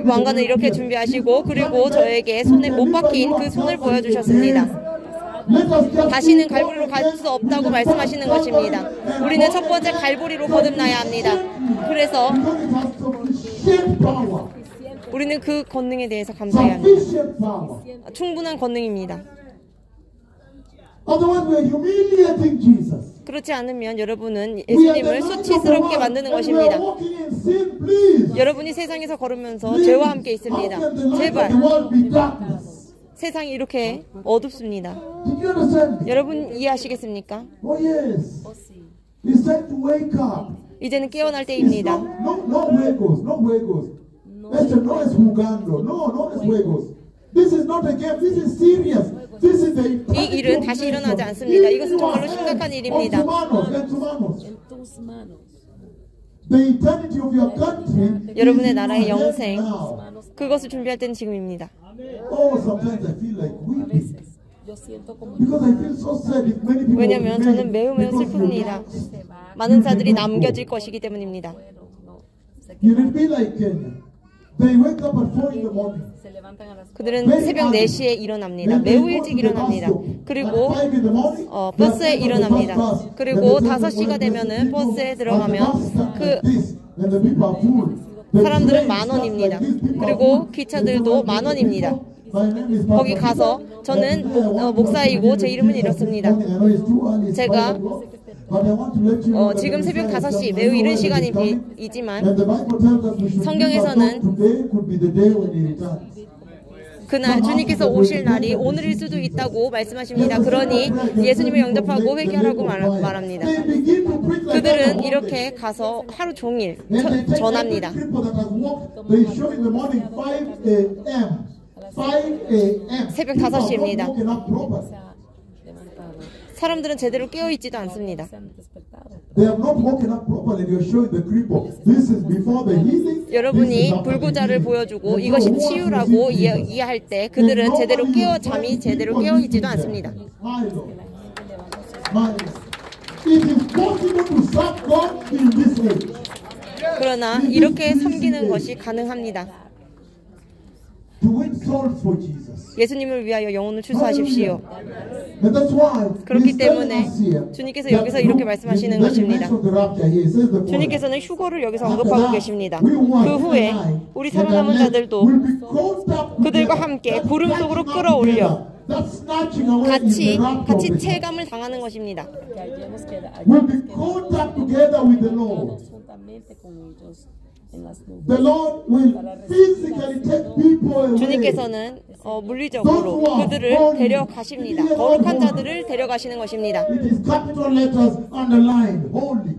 왕관을 이렇게 준비하시고 그리고 저에게 손에 못 박힌 그 손을 보여주셨습니다. 다시는 갈보리로 갈 수 없다고 말씀하시는 것입니다. 우리는 첫 번째 갈보리로 거듭나야 합니다. 그래서 우리는 그 권능에 대해서 감사해야 합니다. 충분한 권능입니다. 그렇지 않으면 여러분은 예수님을 수치스럽게 만드는 것입니다. 여러분이 세상에서 걸으면서 죄와 함께 있습니다. 제발 세상이 이렇게 어둡습니다. 여러분 이해하시겠습니까? 이제는 깨어날 때입니다. 이 일은 다시 일어나지 않습니다. 이것은 정말로 심각한 일입니다. 여러분의 나라의 영생, 그것을 준비할 때는 지금입니다. 왜냐하면 저는 매우 슬픕니다. 많은 자들이 남겨질 것이기 때문입니다. 그들은 새벽 4시에 일어납니다. 매우 일찍 일어납니다. 그리고 버스에 일어납니다. 그리고 5시가 되면은 버스에 들어가면 그 사람들은 10,000원입니다. 그리고 기차들도 10,000원입니다. 거기 가서 저는 목사이고 제 이름은 이렇습니다. 제가 지금 새벽 5시 매우 이른 시간이지만 성경에서는 그날 주님께서 오실 날이 오늘일 수도 있다고 말씀하십니다. 그러니 예수님을 영접하고 회개하라고 말합니다. 그들은 이렇게 가서 하루 종일 전합니다. 새벽 5시입니다. 사람들은 제대로 깨어있지도 않습니다. 여러분이 불구자를 보여주고 이것이 치유라고 이해할 때 그들은 잠이 제대로 깨어있지도 않습니다. 그러나 이렇게 섬기는 것이 가능합니다. to win souls for Jesus. 예수님을 위하여 영혼을 추수하십시오. And that's why 그렇기 때문에 주님께서 여기서 이렇게 말씀하시는 것입니다. 주님께서는 휴거를 여기서 언급하고 계십니다. 그 후에 우리 살아남은 자들도 그들과 함께 구름 속으로 끌어올려 같이 체감을 당하는 것입니다. Will be caught up together with the Lord. The Lord will physically take people away. 주님께서는 물리적으로 그들을 데려가십니다. 거룩한 자들을 데려가시는 것입니다. It is capital letters underlined, holy.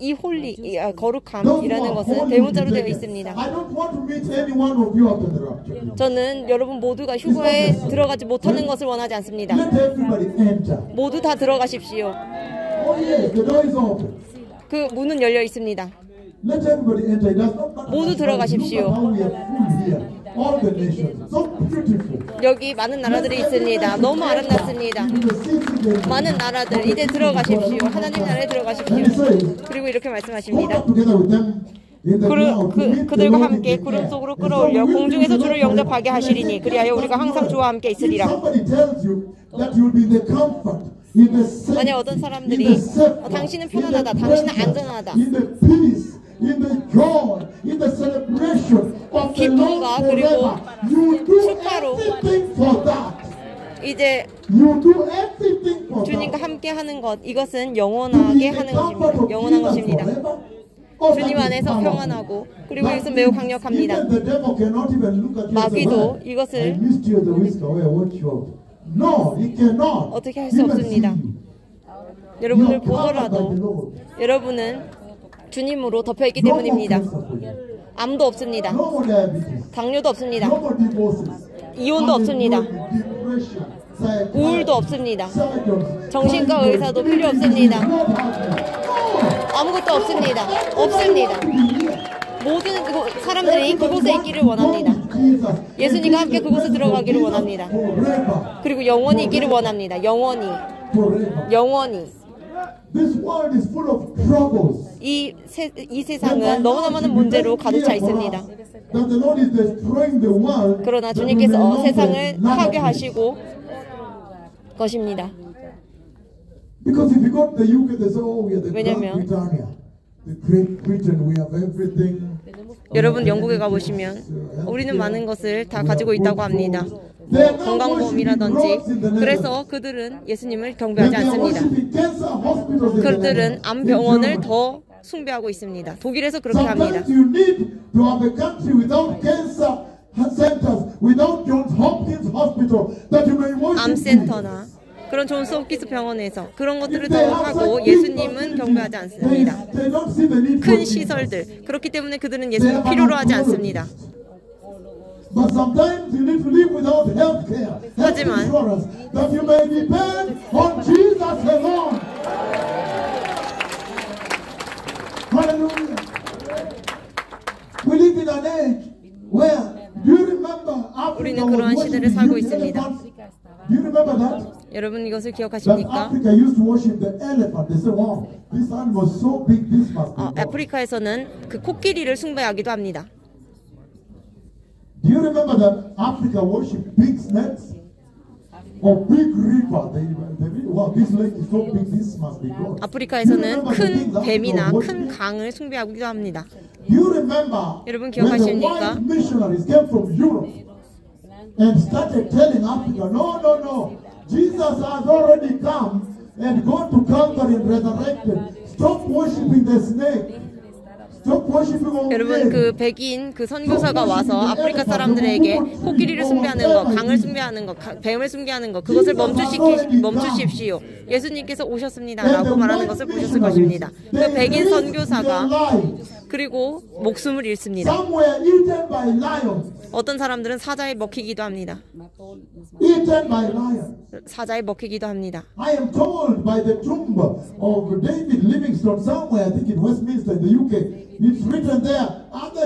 이 홀리, 거룩함이라는 것은 대문자로 되어 있습니다. I don't want to meet any one of you after the rapture. 저는 여러분 모두가 휴거에 들어가지 못하는 것을 원하지 않습니다. Let everybody enter. 모두 다 들어가십시오. Oh yes, the door is open. 그 문은 열려 있습니다. Let everybody enter. It does not matter. 모두 들어가십시오. Look at how we are full here. All the nations, so beautiful. 여기 많은 나라들이 있습니다. 너무 아름답습니다. 많은 나라들 이제 들어가십시오. 하나님 나라에 들어가십시오. 그리고 이렇게 말씀하십니다. 그들과 함께 구름 속으로 끌어올려 공중에서 주를 영접하게 하시리니 그리하여 우리가 항상 주와 함께 있으리라. 만약 어떤 사람들이 당신은 편안하다, 당신은 안전하다, 기쁨과 그리고 축하로 이제 주님과 함께 하는 것, 이것은 영원하게 하는 것입니다. 영원한 것입니다. 주님 안에서 평안하고 그리고 이것은 매우 강력합니다. 마귀도 이것을 어떻게 할 수 없습니다. 여러분을 보더라도 여러분은 주님으로 덮여있기 때문입니다. 암도 없습니다. 당뇨도 없습니다. 이혼도 없습니다. 우울도 없습니다. 정신과 의사도 필요 없습니다. 아무것도 없습니다. 없습니다. 모든 사람들이 그곳에 있기를 원합니다. 예수님과 함께 그곳에 들어가기를 원합니다. 그리고 영원히 있기를 원합니다. 영원히. 영원히. 이 세상은 너무나 많은 문제로 가득 차 있습니다. 그러나 주님께서 세상을 파괴하시고 것입니다. 왜냐하면 여러분 영국에 가보시면 우리는 많은 것을 다 가지고 있다고 합니다. 건강보험이라든지. 그래서 그들은 예수님을 경배하지 않습니다. 그들은 암병원을 더 숭배하고 있습니다. 독일에서 그렇게 합니다. 암센터나 그런 존스 홉킨스 병원에서 그런 것들을 더 하고 예수님은 경배하지 않습니다. 큰 시설들, 그렇기 때문에 그들은 예수님을 필요로 하지 않습니다. 하지만 우리는 그러한 시대를 살고 있습니다. 여러분 이것을 기억하십니까? 아프리카에서는 그 코끼리를 숭배하기도 합니다. Do you remember that Africa worship big snakes or big river? Wow, this lake is so big. This must be God. 아프리카에서는 큰 뱀이나 큰 강을 숭배하기도 합니다. Do you remember 여러분 when the 기억하십니까? white missionaries came from Europe and started telling Africa, no, no, no, Jesus has already come and gone to Calvary and resurrected. Stop worshiping the snake. 여러분 그 백인 그 선교사가 와서 아프리카 사람들에게 코끼리를 숭배하는 것, 강을 숭배하는 것, 뱀을 숭배하는 것, 그것을 멈추십시오. 예수님께서 오셨습니다라고 말하는 것을 보셨을 것입니다. 그 백인 선교사가 그리고 목숨을 잃습니다. 어떤 사람들은 사자에 먹히기도 합니다. 사자에 먹히기도 합니다. I am told by the tomb of David Livingstone somewhere, I think in Westminster in the UK. It's written there.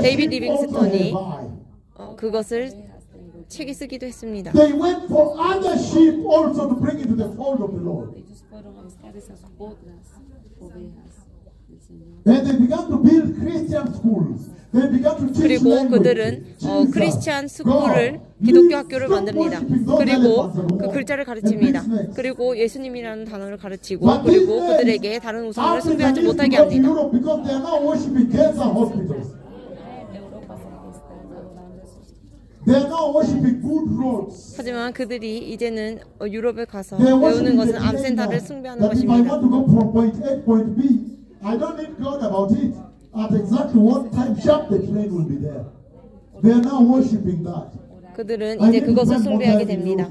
데이빗 리빙스턴이 그것을 책에 쓰기도 했습니다. They went for other sheep also to bring into the fold of the Lord. And they began to build Christian schools. 그리고 그들은 크리스찬 스쿨을 기독교 학교를 만듭니다. 그리고 그 글자를 가르칩니다. 그리고 예수님이라는 단어를 가르치고 그리고 그들에게 다른 우상을 숭배하지 못하게 합니다. 하지만 그들이 이제는 유럽에 가서 배우는 것은 암센터를 숭배하는 것입니다. I don't need God about it. At exactly what time sharp the train will be there. They are now worshiping that. 그들은 이제 그것을 숭배하게 됩니다.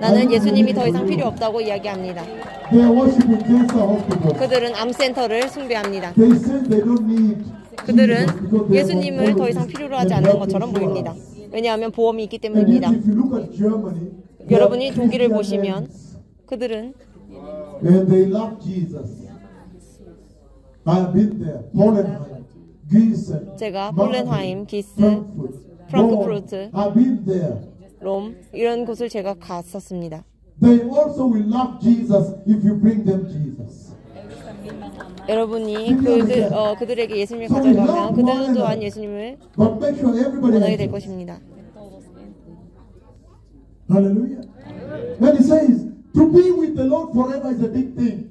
나는 예수님이 더 이상 필요 없다고 이야기합니다. They are worshiping cancer hospitals. 그들은 암센터를 숭배합니다. They say they don't need. 그들은 예수님을 더 이상 필요로 하지 않는 것처럼 보입니다. 왜냐하면 보험이 있기 때문입니다. If you look at Germany, 여러분이 독일을 보시면 그들은 and they love Jesus. I have been there. Polenheim, Gießen, 제가 폴렌하임, 기스, 프랑크푸르트, 프랑크푸르트, I've been there. 롬 이런 곳을 제가 갔었습니다. They also will love Jesus if you bring them Jesus. 여러분이 그들에게 예수님을 가져가면 그들은 또한 예수님을 But make sure everybody 원하게 has 될 it. 것입니다. Hallelujah. And he says, to be with the Lord forever is a big thing.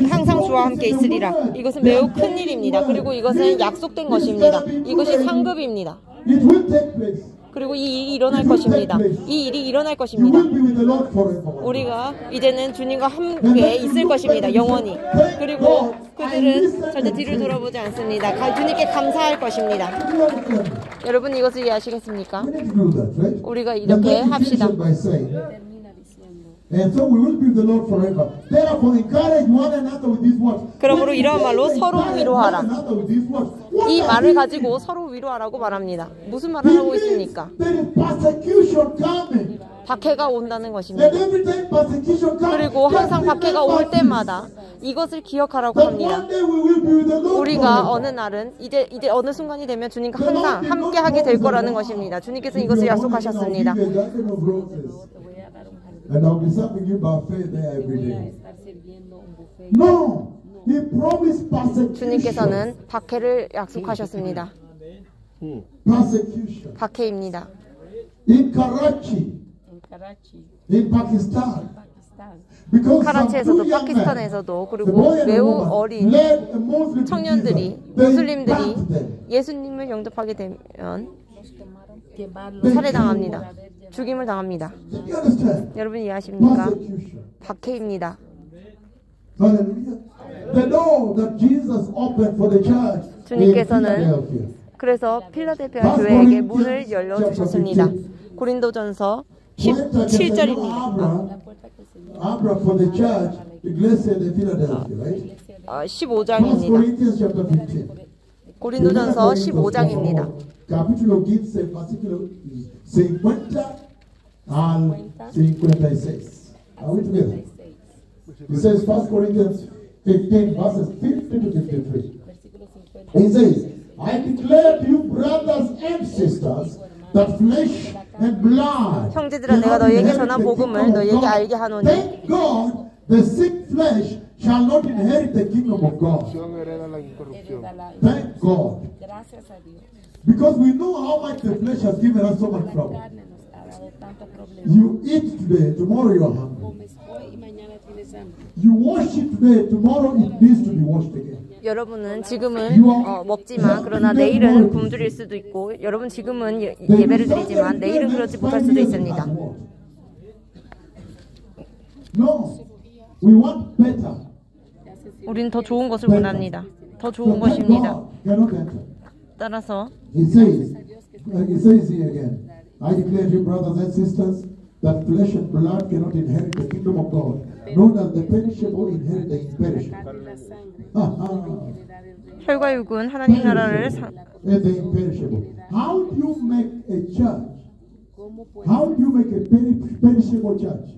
항상 주와 함께 있으리라. 이것은 매우 큰 일입니다. 그리고 이것은 약속된 것입니다. 이것이 상급입니다. It will take place. 그리고 이 일이 일어날 것입니다. 이 일이 일어날 것입니다. You will be with the Lord forever. 우리가 이제는 주님과 함께 있을 것입니다. 영원히. 그리고 그들은 절대 뒤를 돌아보지 않습니다. 주님께 감사할 것입니다. 여러분 이것을 이해하시겠습니까? We need to do that, right? 우리가 이렇게 합시다. By saying, and so we will be with the Lord forever. Therefore, encourage one another with these words. 그러므로 이러한 말로 서로 위로하라. One another with these words. 이 말을 가지고 서로 위로하라고 말합니다. 무슨 말을 하고 있습니까? There is persecution coming. 박해가 온다는 것입니다. And every time persecution comes, 그리고 항상 박해가 올 때마다 이것을 기억하라고 합니다. one day we will be with the Lord 우리가 forever. 어느 날은 이제 어느 순간이 되면 주님과 항상 함께 하게 될 거라는 것입니다. 주님께서 이것을 약속하셨습니다. And I'll be serving you buffet there every day. No, He promised persecution. 주님께서는 박해를 약속하셨습니다. Persecution. 박해입니다. In Karachi, in Pakistan. Because 카라치에서도 파키스탄에서도 그리고 매우 어린 청년들이 무슬림들이 예수님을 영접하게 되면 살해당합니다. 죽임을 당합니다. You understand? 여러분 이해하십니까? Persecution. 박해입니다. Hallelujah. The door that Jesus opened for the church in 주님께서는 Philadelphia. 그래서 필라델피아 교회에게 문을 열려주셨습니다. 고린도전서 17절입니다. Abra for the church, Iglesia de Philadelphia, right? 15장입니다. Corinthians chapter 15. 고린도전서 15장입니다. Capítulo 15, versículo 50 al 56. Are we together? It says 1 Corinthians 15, verses 50 to 53. He says, I declare to you, brothers and sisters, that flesh and blood 형제들아 내가 너희에게 전한 복음을 너희에게 알게 하노니 Thank God the sick flesh shall not inherit the kingdom of God. Thank God. Because we know how much the flesh has given us so much trouble. You eat today, tomorrow you are hungry. You wash it today, tomorrow it needs to be washed again. 여러분은 지금은 먹지만 그러나 내일은 굶주릴 수도 있고 여러분 지금은 예배를 드리지만 내일은 그렇지 못할 수도 있습니다. No, we want better. 우리는 더 좋은 것을 원합니다. 더 좋은 것입니다. 따라서 He says here again, I declare to you, brothers and sisters, that flesh and blood cannot inherit the kingdom of God, nor does the perishable inherit the imperishable. 혈과 육은 하나님 나라를 And the imperishable. How do you make a church? How do you make a perishable church?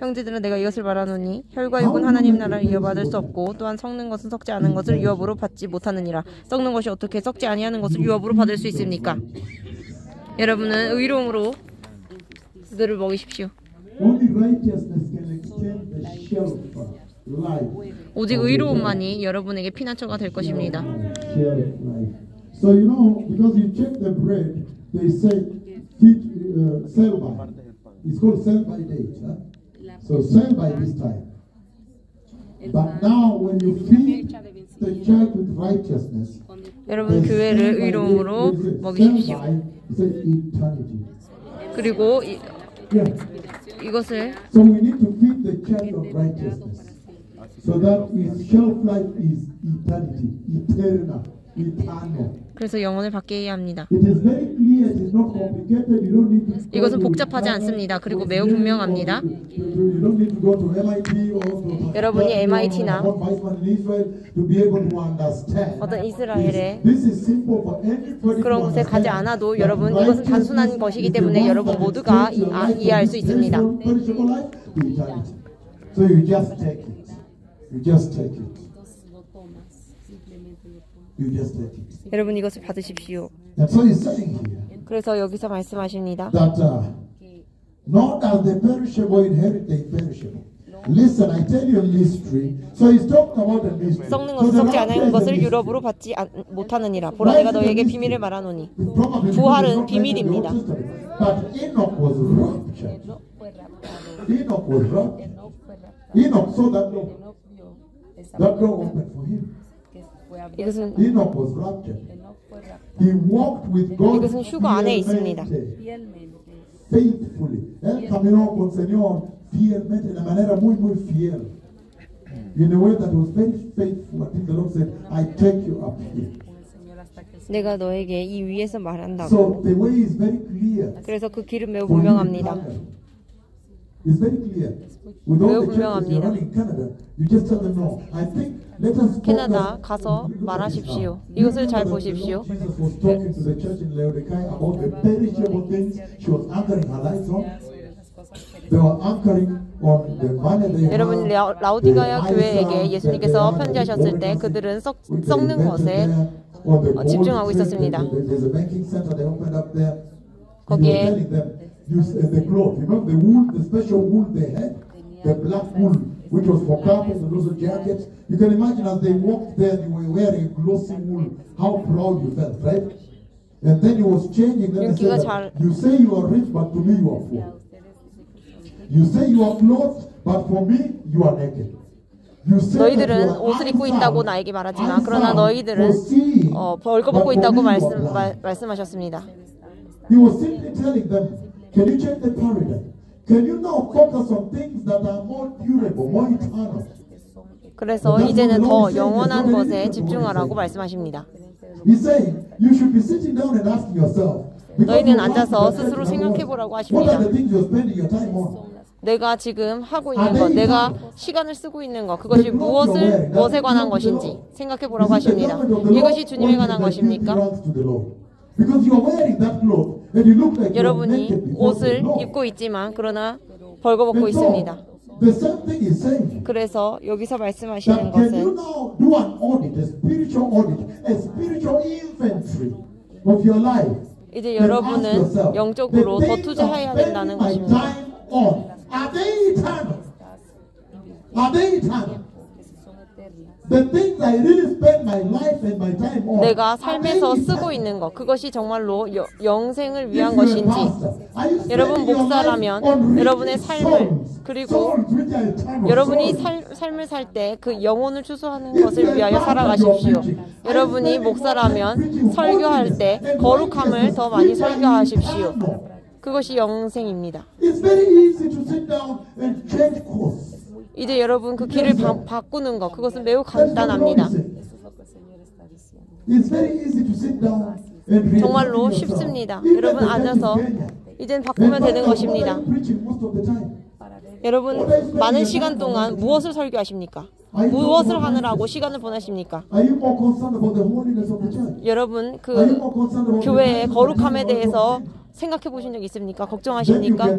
형제들은 내가 이것을 말하노니 혈과 육은 하나님 나라를 이어받을 수 없고 또한 썩는 것은 썩지 않은 것을 유업으로 받지 못하느니라. 썩는 것이 어떻게 썩지 아니하는 것을 유업으로 받을 수 있습니까? 여러분은 의로움으로 그들을 먹이십시오. Life. 오직 의로움만이 여러분에게 피난처가 될 것입니다. So you know, because you check the bread, they say sell by. It's called sell by date. Huh? So sell by this time. But now when you feed the church with righteousness, 여러분 교회를 의로움으로 먹이십시오. 그리고 이것을 So we need to feed the church of righteousness, so that its shelf life is eternity, eternal. 그래서 영혼을 받게 해야 합니다. It is very clear, it is not complicated. You don't need to 이것은 복잡하지 않습니다. 그리고 매우 분명합니다. You don't need to go to MIT or to 여러분이 MIT나 to be able to understand. 어떤 이스라엘의 This is simple for everybody. 그런 곳에 가지 않아도 여러분 이것은 단순한 것이기 때문에 여러분 모두가 이해할 수 있습니다. So you just take it. You just take it. You just take it. 여러분 이것을 받으십시오. And so he's saying here. 그래서 여기서 말씀하십니다. That not as the perishable inherit the imperishable. Listen, I tell you a mystery. So he's talking about a mystery. 썩는 것을 썩지 않은 것을 유럽으로 받지 못하느니라. 보라 내가 너에게 비밀을 말하노니. 부활은 비밀입니다. But Enoch was raptured. Enoch was raptured. Enoch saw that door opened for him. 이것은 Enoch was raptured. He walked with God. 이것은 휴거 안에 있습니다. Faithfully. Él caminó con Señor fielmente, de manera muy fiel. In a way that was very faithful. I think the Lord said, I take you up here. 내가 너에게 이 위에서 So 말한다고. the way is very clear. 그래서 그 길은 매우 분명합니다. It's very clear. With all the churches you're running in Canada, you just tell them no. I think let us 캐나다 가서 말하십시오. 이것을 잘 보십시오. Jesus was talking to the church in Laodicea about the perishable things she was anchoring her lives on. They were anchoring on the money they 여러분 had. 라우디가야 교회에게 예수님께서 편지하셨을 때 그들은 썩는 것에 집중하고 있었습니다. There's a banking center they opened up there. 거기에 The cloth, you know, the wool, the special wool they had, the black wool, which was for carpets and also jackets. You can imagine as they walked there, you were wearing glossy wool, how proud you felt, right? And then he was changing them and said, you say you are rich, but to me you are poor. You say you are clothed, but for me you are naked. 너희들은 옷을 입고 있다고 나에게 말하지만 그러나 너희들은 벌거벗고 있다고 말씀하셨습니다. He was simply telling them, can you change the paradigm? Can you now focus on things that are more durable, more eternal? 그래서 이제는 더 영원한 것에 집중하라고 말씀하십니다. He's saying you should be sitting down and asking yourself. 너희는 앉아서 스스로 생각해보라고 하십니다. What are the things you're spending your time on? 내가 지금 하고 있는 것, 내가 시간을 쓰고 있는 것, 그것이 무엇에 관한 것인지 생각해보라고 하십니다. 이것이 주님에 관한 것입니까? 여러분이 옷을 입고 있지만 그러나 벌거벗고 있습니다. 그래서 여기서 말씀하시는 것은 이제 여러분은 영적으로 더 투자해야 된다는 것입니다. Are they eternal? Are they eternal? The things I really spend my life and my time on. 내가 삶에서 쓰고 있는 것, 그것이 정말로 영생을 위한 것인지. 여러분 목사라면 여러분의 삶을 그리고 여러분이 삶을 살 때 그 영혼을 추수하는 것을 위하여 살아가십시오. 여러분이 목사라면 설교할 때 거룩함을 더 많이 설교하십시오. 그것이 영생입니다. 이제 여러분 그 길을 바꾸는 것, 그것은 매우 간단합니다. 정말로 쉽습니다. 여러분 앉아서 이젠 바꾸면 되는 것입니다. 여러분 많은 시간 동안 무엇을 설교하십니까? 무엇을 하느라고 시간을 보내십니까? 여러분 그 교회의 거룩함에 대해서 생각해 보신 적 있습니까? 걱정하십니까?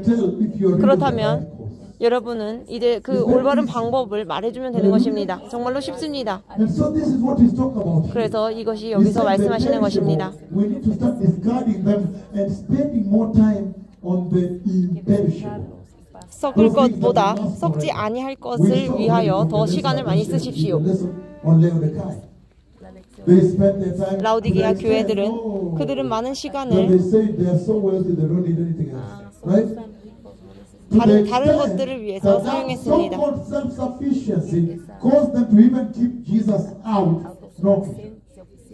그렇다면 여러분은 이제 그 올바른 방법을 말해주면 되는 것입니다. 정말로 쉽습니다. 그래서 이것이 여기서 말씀하시는 것입니다. 썩을 것보다 썩지 아니할 것을 위하여 더 시간을 많이 쓰십시오. They spend their time. 라우디게아 They say, 교회들은 "Oh, 그들은 많은 well, 시간을 they say they are so wealthy they don't need anything else, right? 다른 것들을 위해서 사용했습니다. So-called self-sufficiency caused them to even keep Jesus out knocking.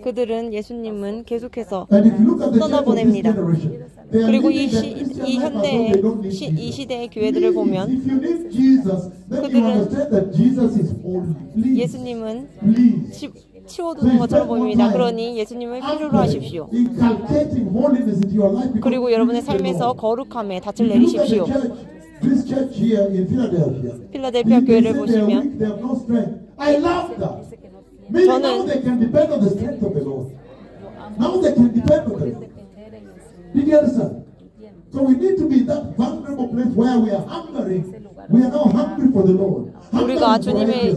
그들은 예수님은 계속해서 And if you look at the church of this 떠나보냅니다. generation, they are 그리고 living that Christian 이 life as though they don't need 이 Jesus. 시대의 교회들을 보면 If you need Jesus, then you 그들은 understand that Jesus is holy. Please, 예수님은 please. 치워두는 것처럼 보입니다. 그러니 예수님을 필요로 하십시오. Inculcating holiness into your life because 그리고 여러분의 you need the 삶에서 Lord. 거룩함에 닻을 If you look at the 내리십시오. church, this church here in Philadelphia, 필라델피아 they 교회를 say they are 보시면 weak, they have no strength. I love that. Meaning now they can depend on the strength of the Lord. Now they can depend on the Lord. Did you understand? So we need to be in that vulnerable place where we are hungering. We are now hungry for the Lord. 우리가 주님에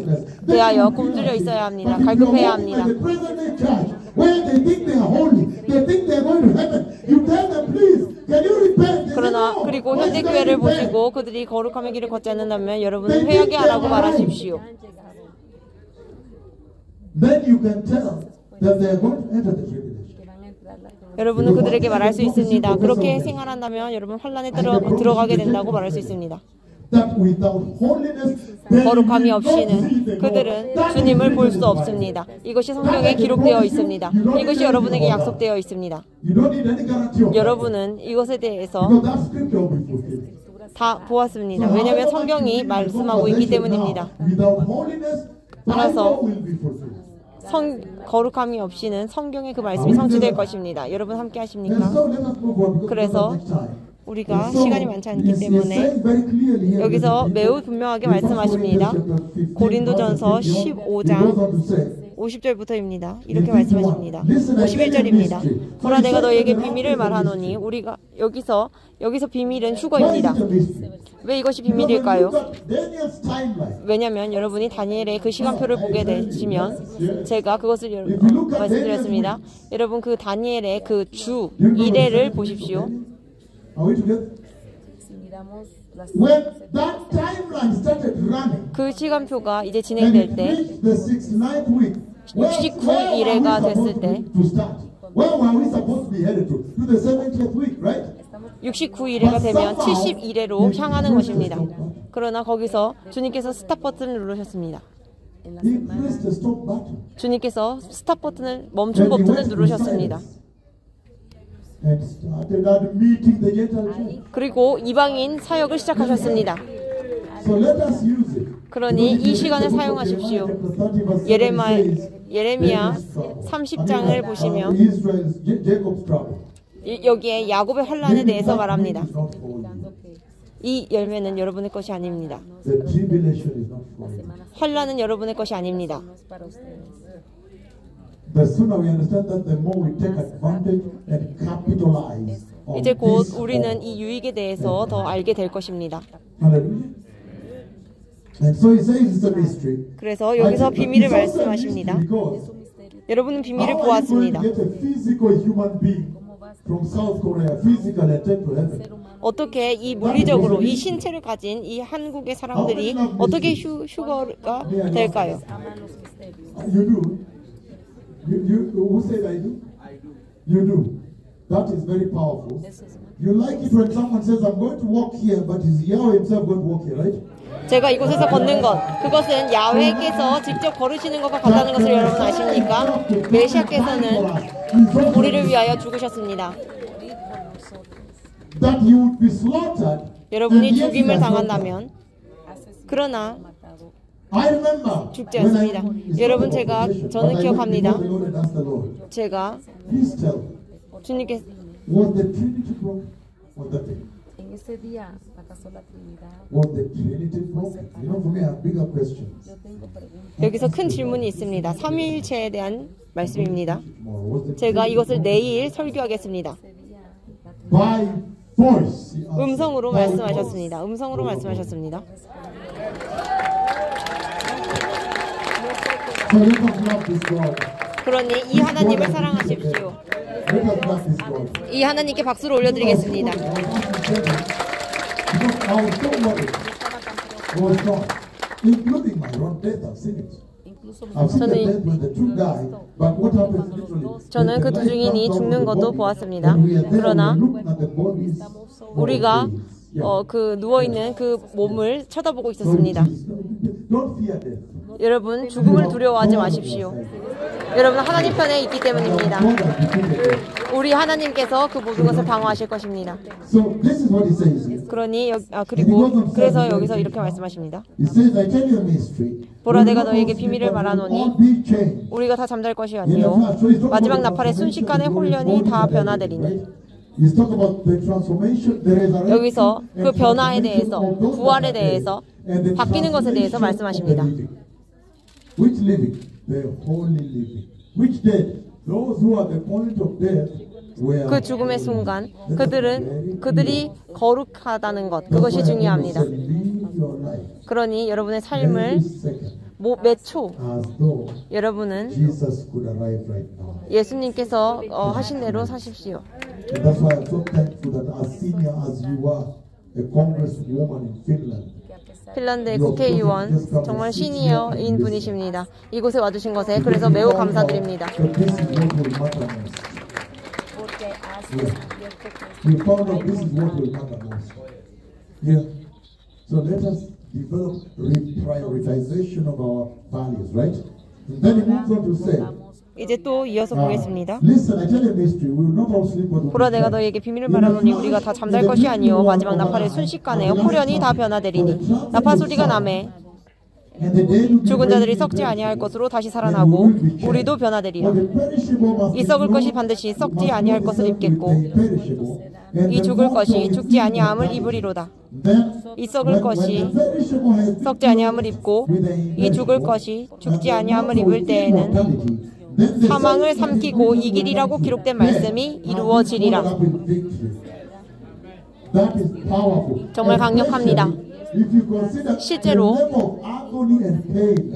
대하여 굶주려 있어야 합니다. 갈급해야 합니다. Where they think they are holy, they think they are going to heaven. You tell them, please, can you repent? 그러나 그리고 현대 교회를 보시고 그들이 거룩함의 길을 걷지 않는다면 여러분은 회개하게 하라고 말하십시오. Then you can tell that they are going to enter the tribulation. 여러분은 그들에게 말할 수 있습니다. 그렇게 생활한다면 여러분 환란에 들어가게 된다고 말할 수 있습니다. 거룩함이 없이는 그들은 주님을 볼 수 없습니다. 이것이 성경에 기록되어 있습니다. 이것이 여러분에게 약속되어 있습니다. 여러분은 이것에 대해서 다 보았습니다. 왜냐하면 성경이 말씀하고 있기 때문입니다. 따라서 거룩함이 없이는 성경의 그 말씀이 성취될 것입니다. 여러분 함께 하십니까? 그래서 우리가 시간이 많지 않기 때문에 여기서 매우 분명하게 말씀하십니다. 고린도전서 15장 50절부터입니다. 이렇게 말씀하십니다. 51절입니다. 보라 내가 너에게 비밀을 말하노니 우리가 여기서 비밀은 휴거입니다. 왜 이것이 비밀일까요? 왜냐하면 여러분이 다니엘의 그 시간표를 보게 되시면 제가 그것을 말씀드렸습니다. 여러분 그 다니엘의 그 주 이래를 보십시오. 그 시간표가 이제 진행될 때 69일에가 됐을 때 69일에가 되면 70일에로 향하는 것입니다. 그러나 거기서 주님께서 스탑 버튼을 누르셨습니다. 주님께서 스탑 버튼을 멈춤 버튼을 누르셨습니다. 그리고 이방인 사역을 시작하셨습니다. 그러니 이 시간을 사용하십시오. 예레미야 30장을 보시면 여기에 야곱의 환란에 대해서 말합니다. 이 열매는 여러분의 것이 아닙니다. 환란은 여러분의 것이 아닙니다. 이제 곧 우리는 이 유익에 대해서 더 알게 될 것입니다. 그래서 여기서 비밀을 말씀하십니다. 여러분은 비밀을 보았습니다. 어떻게 이 물리적으로 이 신체를 가진 이 한국의 사람들이 어떻게 휴거가 될까요? Who said I do? You do. That is very powerful. You like it when someone says, I'm going to walk here, but is Yahweh himself going to walk here, right? 제가 이곳에서 걷는 것, 그것은 야훼께서 직접 걸으시는 것과 같다는 것을 여러분 아십니까? 메시아께서는 우리를 위하여 죽으셨습니다. 여러분이 죽임을 당한다면, 그러나 죽지 않습니다. 여러분 저는 기억합니다. 제가 주님께서 여기서 큰 질문이 있습니다. 삼위일체에 대한 말씀입니다. 제가 이것을 내일 설교하겠습니다. 음성으로 말씀하셨습니다. 음성으로 말씀하셨습니다. 그러니 이 하나님을 사랑하십시오. 이 하나님께 박수를 올려드리겠습니다. I've seen the death when the two die, but what happens literally? 저는 그 두 증인이 죽는 것도 보았습니다. 그러나 우리가 그 누워있는 그 몸을 쳐다보고 있었습니다. 여러분, 죽음을 두려워하지 마십시오. 여러분, 하나님 편에 있기 때문입니다. 우리 하나님께서 그 모든 것을 방어하실 것입니다. 그러니 그래서 여기서 이렇게 말씀하십니다. 보라, 내가 너에게 비밀을 말하노니 우리가 다 잠잘 것이 아니요 마지막 나팔의 순식간에 홀련히 다 변화되리니. 여기서 그 변화에 대해서, 부활에 대해서, 바뀌는 것에 대해서 말씀하십니다. Which living? The holy living. Which dead? Those who are the point of death were. 그 죽음의 순간 그들이 거룩하다는 것, 그것이 중요합니다. 그러니 여러분의 삶을 몇 초 여러분은 예수님께서 하신 대로 사십시오. That's why I'm so thankful that as senior as you are, a congresswoman in Finland. 핀란드의 국회의원, 정말 시니어인 분이십니다. 이곳에 와주신 것에 그래서 매우 감사드립니다. We found out this is what will matter most. Yeah. So let us develop reprioritization of our values, right? And then he moves on to say. 이제 또 이어서 보겠습니다. Listen, I tell you a mystery. We will not all sleep, but we will. 보라, 내가 너에게 비밀을 말하노니 우리가 다 잠잘 것이 아니요 마지막 나팔의 순식간에 홀연히 다 변화되리니. 나팔 소리가 나매 죽은 자들이 썩지 아니할 것으로 다시 살아나고 우리도 변화되리라. 이 썩을 것이 반드시 썩지 아니할 것을 입겠고 이 죽을 것이 죽지 아니함을 입으리로다. 이 썩을 것이 썩지 아니함을 입고 이 죽을 것이 죽지 아니함을 입을 때에는 사망을 삼키고 이기리라고 기록된 말씀이 이루어지리라. 정말 강력합니다. 실제로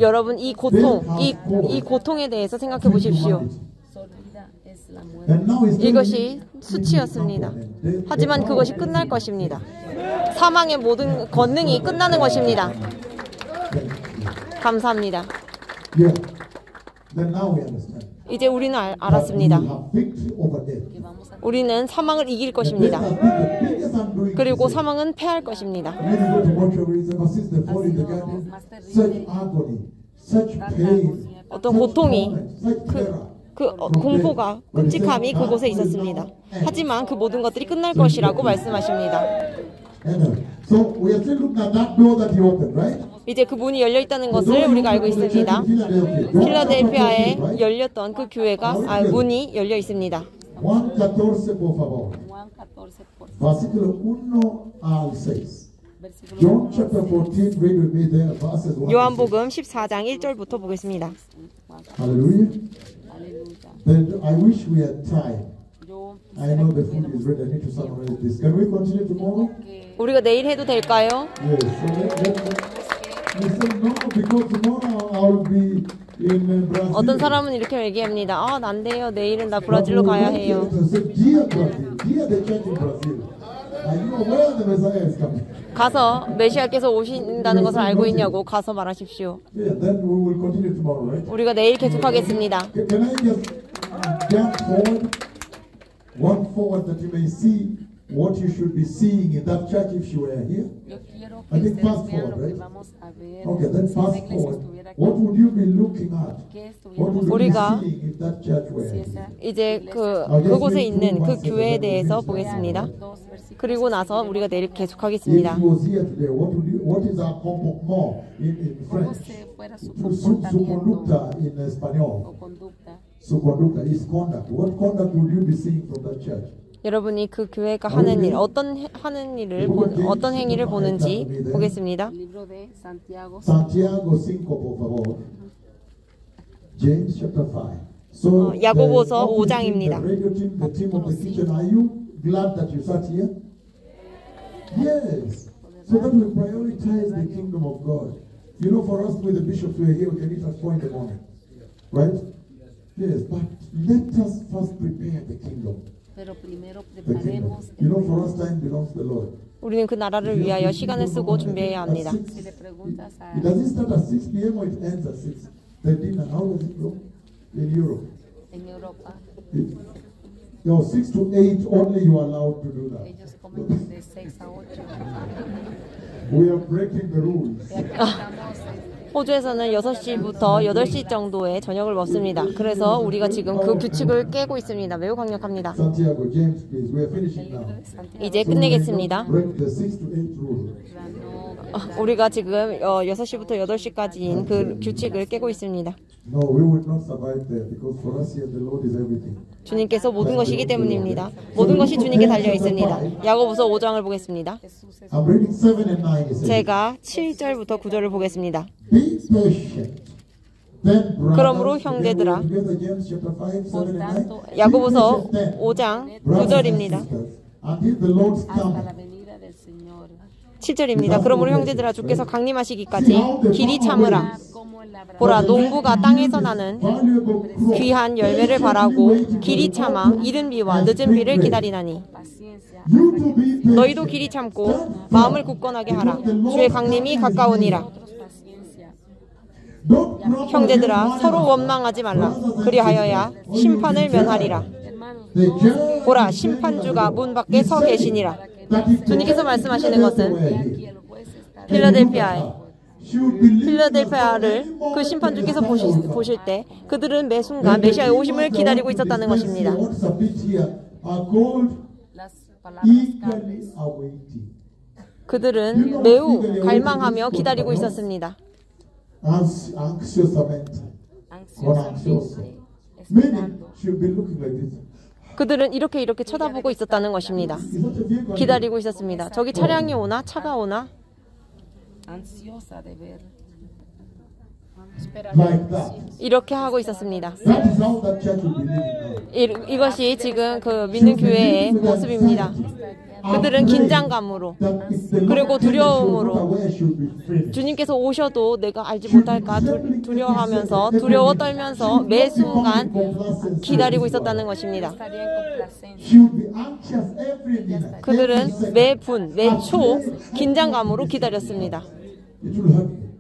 여러분 이 고통에 대해서 생각해 보십시오. 이것이 수치였습니다. 하지만 그것이 끝날 것입니다. 사망의 모든 권능이 끝나는 것입니다. 감사합니다. 이제 우리는 알았습니다. 우리는 사망을 이길 것입니다. 그리고 사망은 패할 것입니다. 어떤 고통이, 공포가, 끔찍함이 그곳에 있었습니다. 하지만 그 모든 것들이 끝날 것이라고 말씀하십니다. 이제 그 문이 열려 있다는 것을 우리가 알고 있습니다. 필라델피아에 열렸던 그 교회가 문이 열려 있습니다. 요한복음 14장 1절부터 보겠습니다. I wish we had time. I know the food is ready. I need to summarize this. Can we continue tomorrow? 우리가 내일 해도 될까요? Yes. So no, because tomorrow I'll be in Brazil. 어떤 사람은 이렇게 얘기합니다. 안 돼요. 내일은 나 브라질로 가야 해요. Dear Brazil, dear the church in Brazil, are you aware the Messiah is coming? 가서 메시아께서 오신다는 것을 알고 있냐고 가서 말하십시오. Yeah, then we will continue tomorrow, right? 우리가 내일 계속하겠습니다. Can I just jump forward? One forward that you may see what you should be seeing in that church if you were here. I think fast forward, right? Okay, then fast forward. What would you be looking at? What would you be seeing if that church were here? 이제 그곳에 있는 그 교회에 대해서 보겠습니다. 그리고 나서 우리가 내일 계속하겠습니다. If he was here today, what is our comportement in French? Su conducta in Espanol. Su conducta is conduct. What conduct would you be seeing from that church? 여러분이 그 교회가 하는 일, 어떤 행위를 보는지 보겠습니다. Santiago 5, por favor. James chapter 5. So 야고보서 5장입니다. The team of the kitchen, are you glad that you sat here? Yes. So that we prioritize the kingdom of God. You know, for us with the bishops, we are here, we can eat at 4 in the morning. Right? Yes, but let us first prepare the kingdom. The kingdom. You know, for us time belongs to the Lord. 우리는 그 나라를 위하여 시간을 쓰고 준비해야 합니다. Does it start at 6 p.m. or it ends at 6? The dinner, how does it go in Europe? En Europa, Your 6 to 8 only you are allowed to do that. ellos comen de 6 a 8. We are breaking the rules. Y aquí estamos 호주에서는 6시부터 8시 정도에 저녁을 먹습니다. 그래서 우리가 지금 그 규칙을 깨고 있습니다. 매우 강력합니다. Santiago, James, please. We are finishing now. 이제 끝내겠습니다. Break the 6 to 8 rule. 우리가 지금 6시부터 8시까지인 그 규칙을 깨고 있습니다. No, we will not survive there because for us here the Lord is everything. 주님께서 모든 것이기 때문입니다. 모든 것이 주님께 달려 있습니다. 야고보서 5장을 보겠습니다. I'm reading 7 and 9. It says, 제가 7절부터 9절을 보겠습니다. Be patient. Then, 그러므로 brothers, 형제들아, together, James chapter 5, 7 and 9. 야고보서 Be patient then, 5장 brothers and 9절입니다. sisters, until the Lord's hasta coming. la venida del Señor. 7절입니다. 그러므로 형제들아 주께서 강림하시기까지 길이 참으라. Como el labrador 보라 농부가 땅에서 나는 Valuable crop. 귀한 열매를 바라고 길이 참아 이른 비와 늦은 비를 기다리나니 paciencia. You to be patient. 너희도 길이 참고 마음을 굳건하게 하라. 주의 강림이 가까우니라. Nosotros paciencia. Don't grumble 형제들아 against 서로 one 원망하지 말라. 그리하여야 심판을 면하리라. Hermanos, another. The judge 보라 심판주가 문 밖에 서 계시니라. that is 주님께서 말씀하시는 것은 aquí el juez está 필라델피아에 should believe 필라델피아를 그 심판주께서 보실 때 그들은 매 순간 메시아의 오심을 기다리고 있었다는 것입니다. What's a bit here are called las palabras eagerly awaiting. 그들은 매우 갈망하며 기다리고 있었습니다. Anxiosamente. ansiosamente Meaning esperando. should be looking like this. 그들은 이렇게 쳐다보고 있었다는 것입니다. Is that a vehicle? 기다리고 있었습니다. 저기 차량이 오나 차가 오나 Ansiosa de ver. Esperar Like that. 이렇게 하고 있었습니다. That is how that church will be living now. 이것이 지금 그 믿는 교회의 모습입니다. 그들은 긴장감으로 그리고 두려움으로 주님께서 오셔도 내가 알지 못할까 두려워하면서 두려워 떨면서 매 순간 기다리고 있었다는 것입니다. estaría en complacencia. Should be anxious every minute. 그들은 매 분, 매 초 긴장감으로 기다렸습니다. It will hurt you.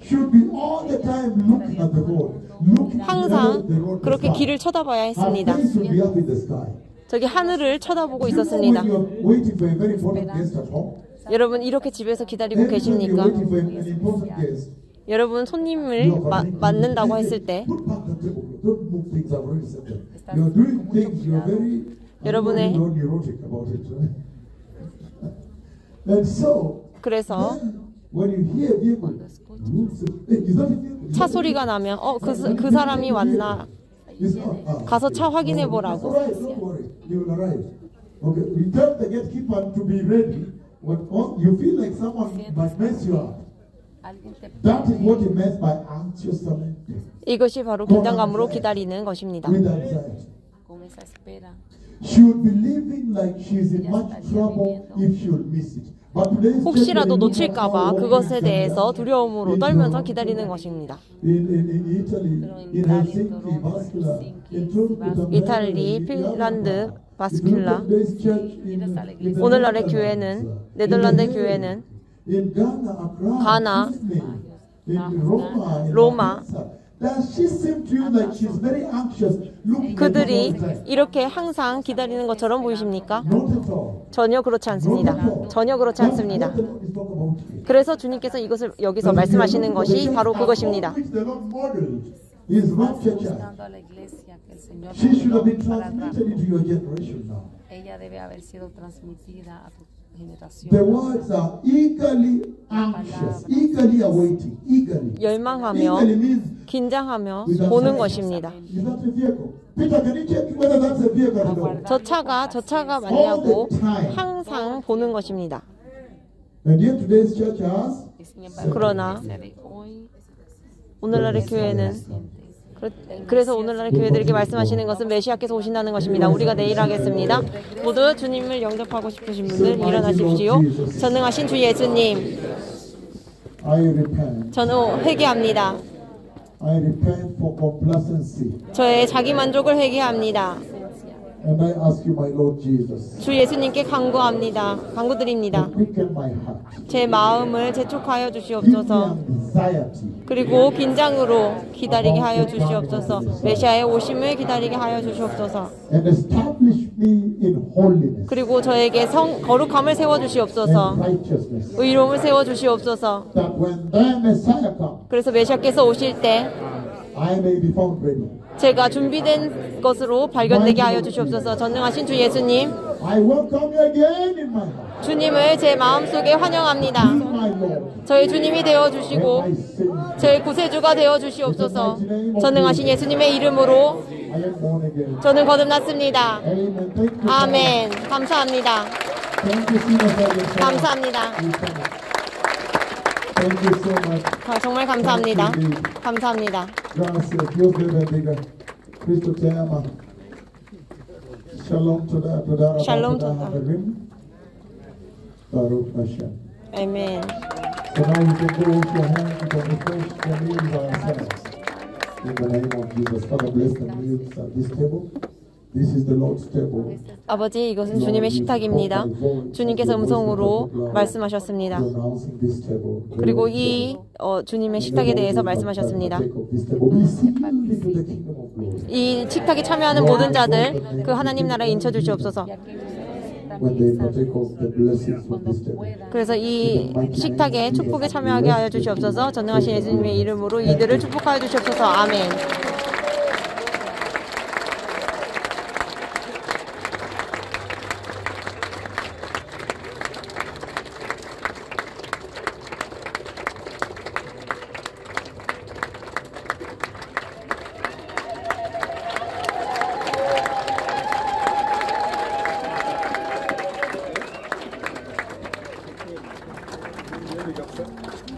Should be all the time looking at the road. Looking at the 항상 road, 그렇게 the sky. 길을 쳐다봐야 Our 했습니다. face will be up in the sky. 저기 하늘을 쳐다보고 You know 있었습니다. when you're waiting for a very important guest at home? 여러분 이렇게 집에서 기다리고 Every time you're 계십니까? waiting for an important guest, 여러분 손님을 맞는다고 했을 때 put back the table. Don't move things. I've already said that. You're doing things. You're very 여러분의 neurotic about it. Right? And so, 그래서 when you hear vehicle, is that a vehicle? 차 소리가 나면 그 사람이 왔나 It's not. 가서 차 확인해 보라고. Alright, don't worry. You will arrive. Okay. You tell the gatekeeper to be ready. When you feel like someone might mess you up. Alguien te That is what he meant by anxiosamente. 이것이 바로 긴장감으로 기다리는 것입니다. With anxiety. con esa espera. She would be living like she's in much trouble if she would miss it. But today's 혹시라도 church, 놓칠까봐 그것에 대해서 두려움으로 떨면서 기다리는 것입니다. in Italy, in Helsinki, Vaskila, in Turku, 이탈리, 핀란드, 바스큘라, today's church in the 오늘날의 교회는 네덜란드 교회는 in Ghana, Accra, 가나, Sydney, in Roma, in 로마. Manchester. Does she seem to you like she's very anxious, looking 그들이 at all the time? 이렇게 항상 기다리는 것처럼 보이십니까? Not at all. 전혀 그렇지 않습니다. 전혀 그렇지 않습니다. That's what the Lord is talking about here. 그래서 주님께서 이것을 여기서 말씀하시는 것이 바로 그것입니다. Which the Lord modeled is rapture church. Buscando a la iglesia que el Señor She should have been modeló para transmitted into your generation now. ella debe haber sido transmitida a tu generación. The words are eagerly anxious, eagerly awaiting, eagerly. 열망하며 Eagerly means 긴장하며 보는 것입니다. is that a vehicle? Peter, can you check whether that's a vehicle or not? 저 차가 맞냐고 항상 보는 것입니다. And yet today's church has Y sin embargo, 그러나 la iglesia de hoy 오늘날의 교회는 그래서 오늘날의 교회들에게 말씀하시는 것은 메시아께서 오신다는 것입니다. 우리가 내일 하겠습니다. 모두 주님을 영접하고 싶으신 분들 일어나십시오. 전능하신 주 예수님, I repent. 저는 회개합니다. I repent for complacency. 저의 자기 만족을 회개합니다. And I ask you, my Lord Jesus, 주 예수님께 간구드립니다. to quicken my heart. 제 마음을 재촉하여 Give me 주시옵소서. an anxiety. 그리고 긴장으로 기다리게 하여 주시옵소서. 메시아의 오심을 기다리게 하여 주시옵소서. And establish me in holiness 그리고 저에게 거룩함을 세워 주시옵소서. and righteousness. 의로움을 세워 주시옵소서. That when the Messiah comes, 그래서 메시아께서 오실 때 I may be found ready. 제가 준비된 것으로 발견되게 하여 주시옵소서. 전능하신 주 예수님, I welcome you again in my heart. 주님을 제 마음속에 환영합니다. Be my Lord. 저의 주님이 되어 주시고 And my Savior. 제 구세주가 되어 주시옵소서. 전능하신 예수님의 이름으로 I am born again. 저는 거듭났습니다. Amen. Thank you. 아멘. 감사합니다. Thank you so much. 감사합니다. Thank you so much. 정말 감사합니다. 감사합니다. Gracias. Dios te bendiga. Cristo te ama. Shalom toda. Shalom toda. Baruch Hashem. 아멘. So now you can go with your hands, you can refresh the meals ourselves. In the name of Jesus. Father, bless the meals at this table. This is the Lord's table. 아버지, 이것은 주님의 식탁입니다. 주님께서 음성으로 말씀하셨습니다. 그리고 이 주님의 식탁에 대해서 말씀하셨습니다. 이 식탁에 참여하는 모든 자들 그 하나님 나라에 인쳐 주시옵소서. 그래서 이 식탁에 축복에 참여하게 하여 주시옵소서. 전능하신 예수님의 이름으로 이들을 축복하여 주시옵소서. 아멘. Really upset.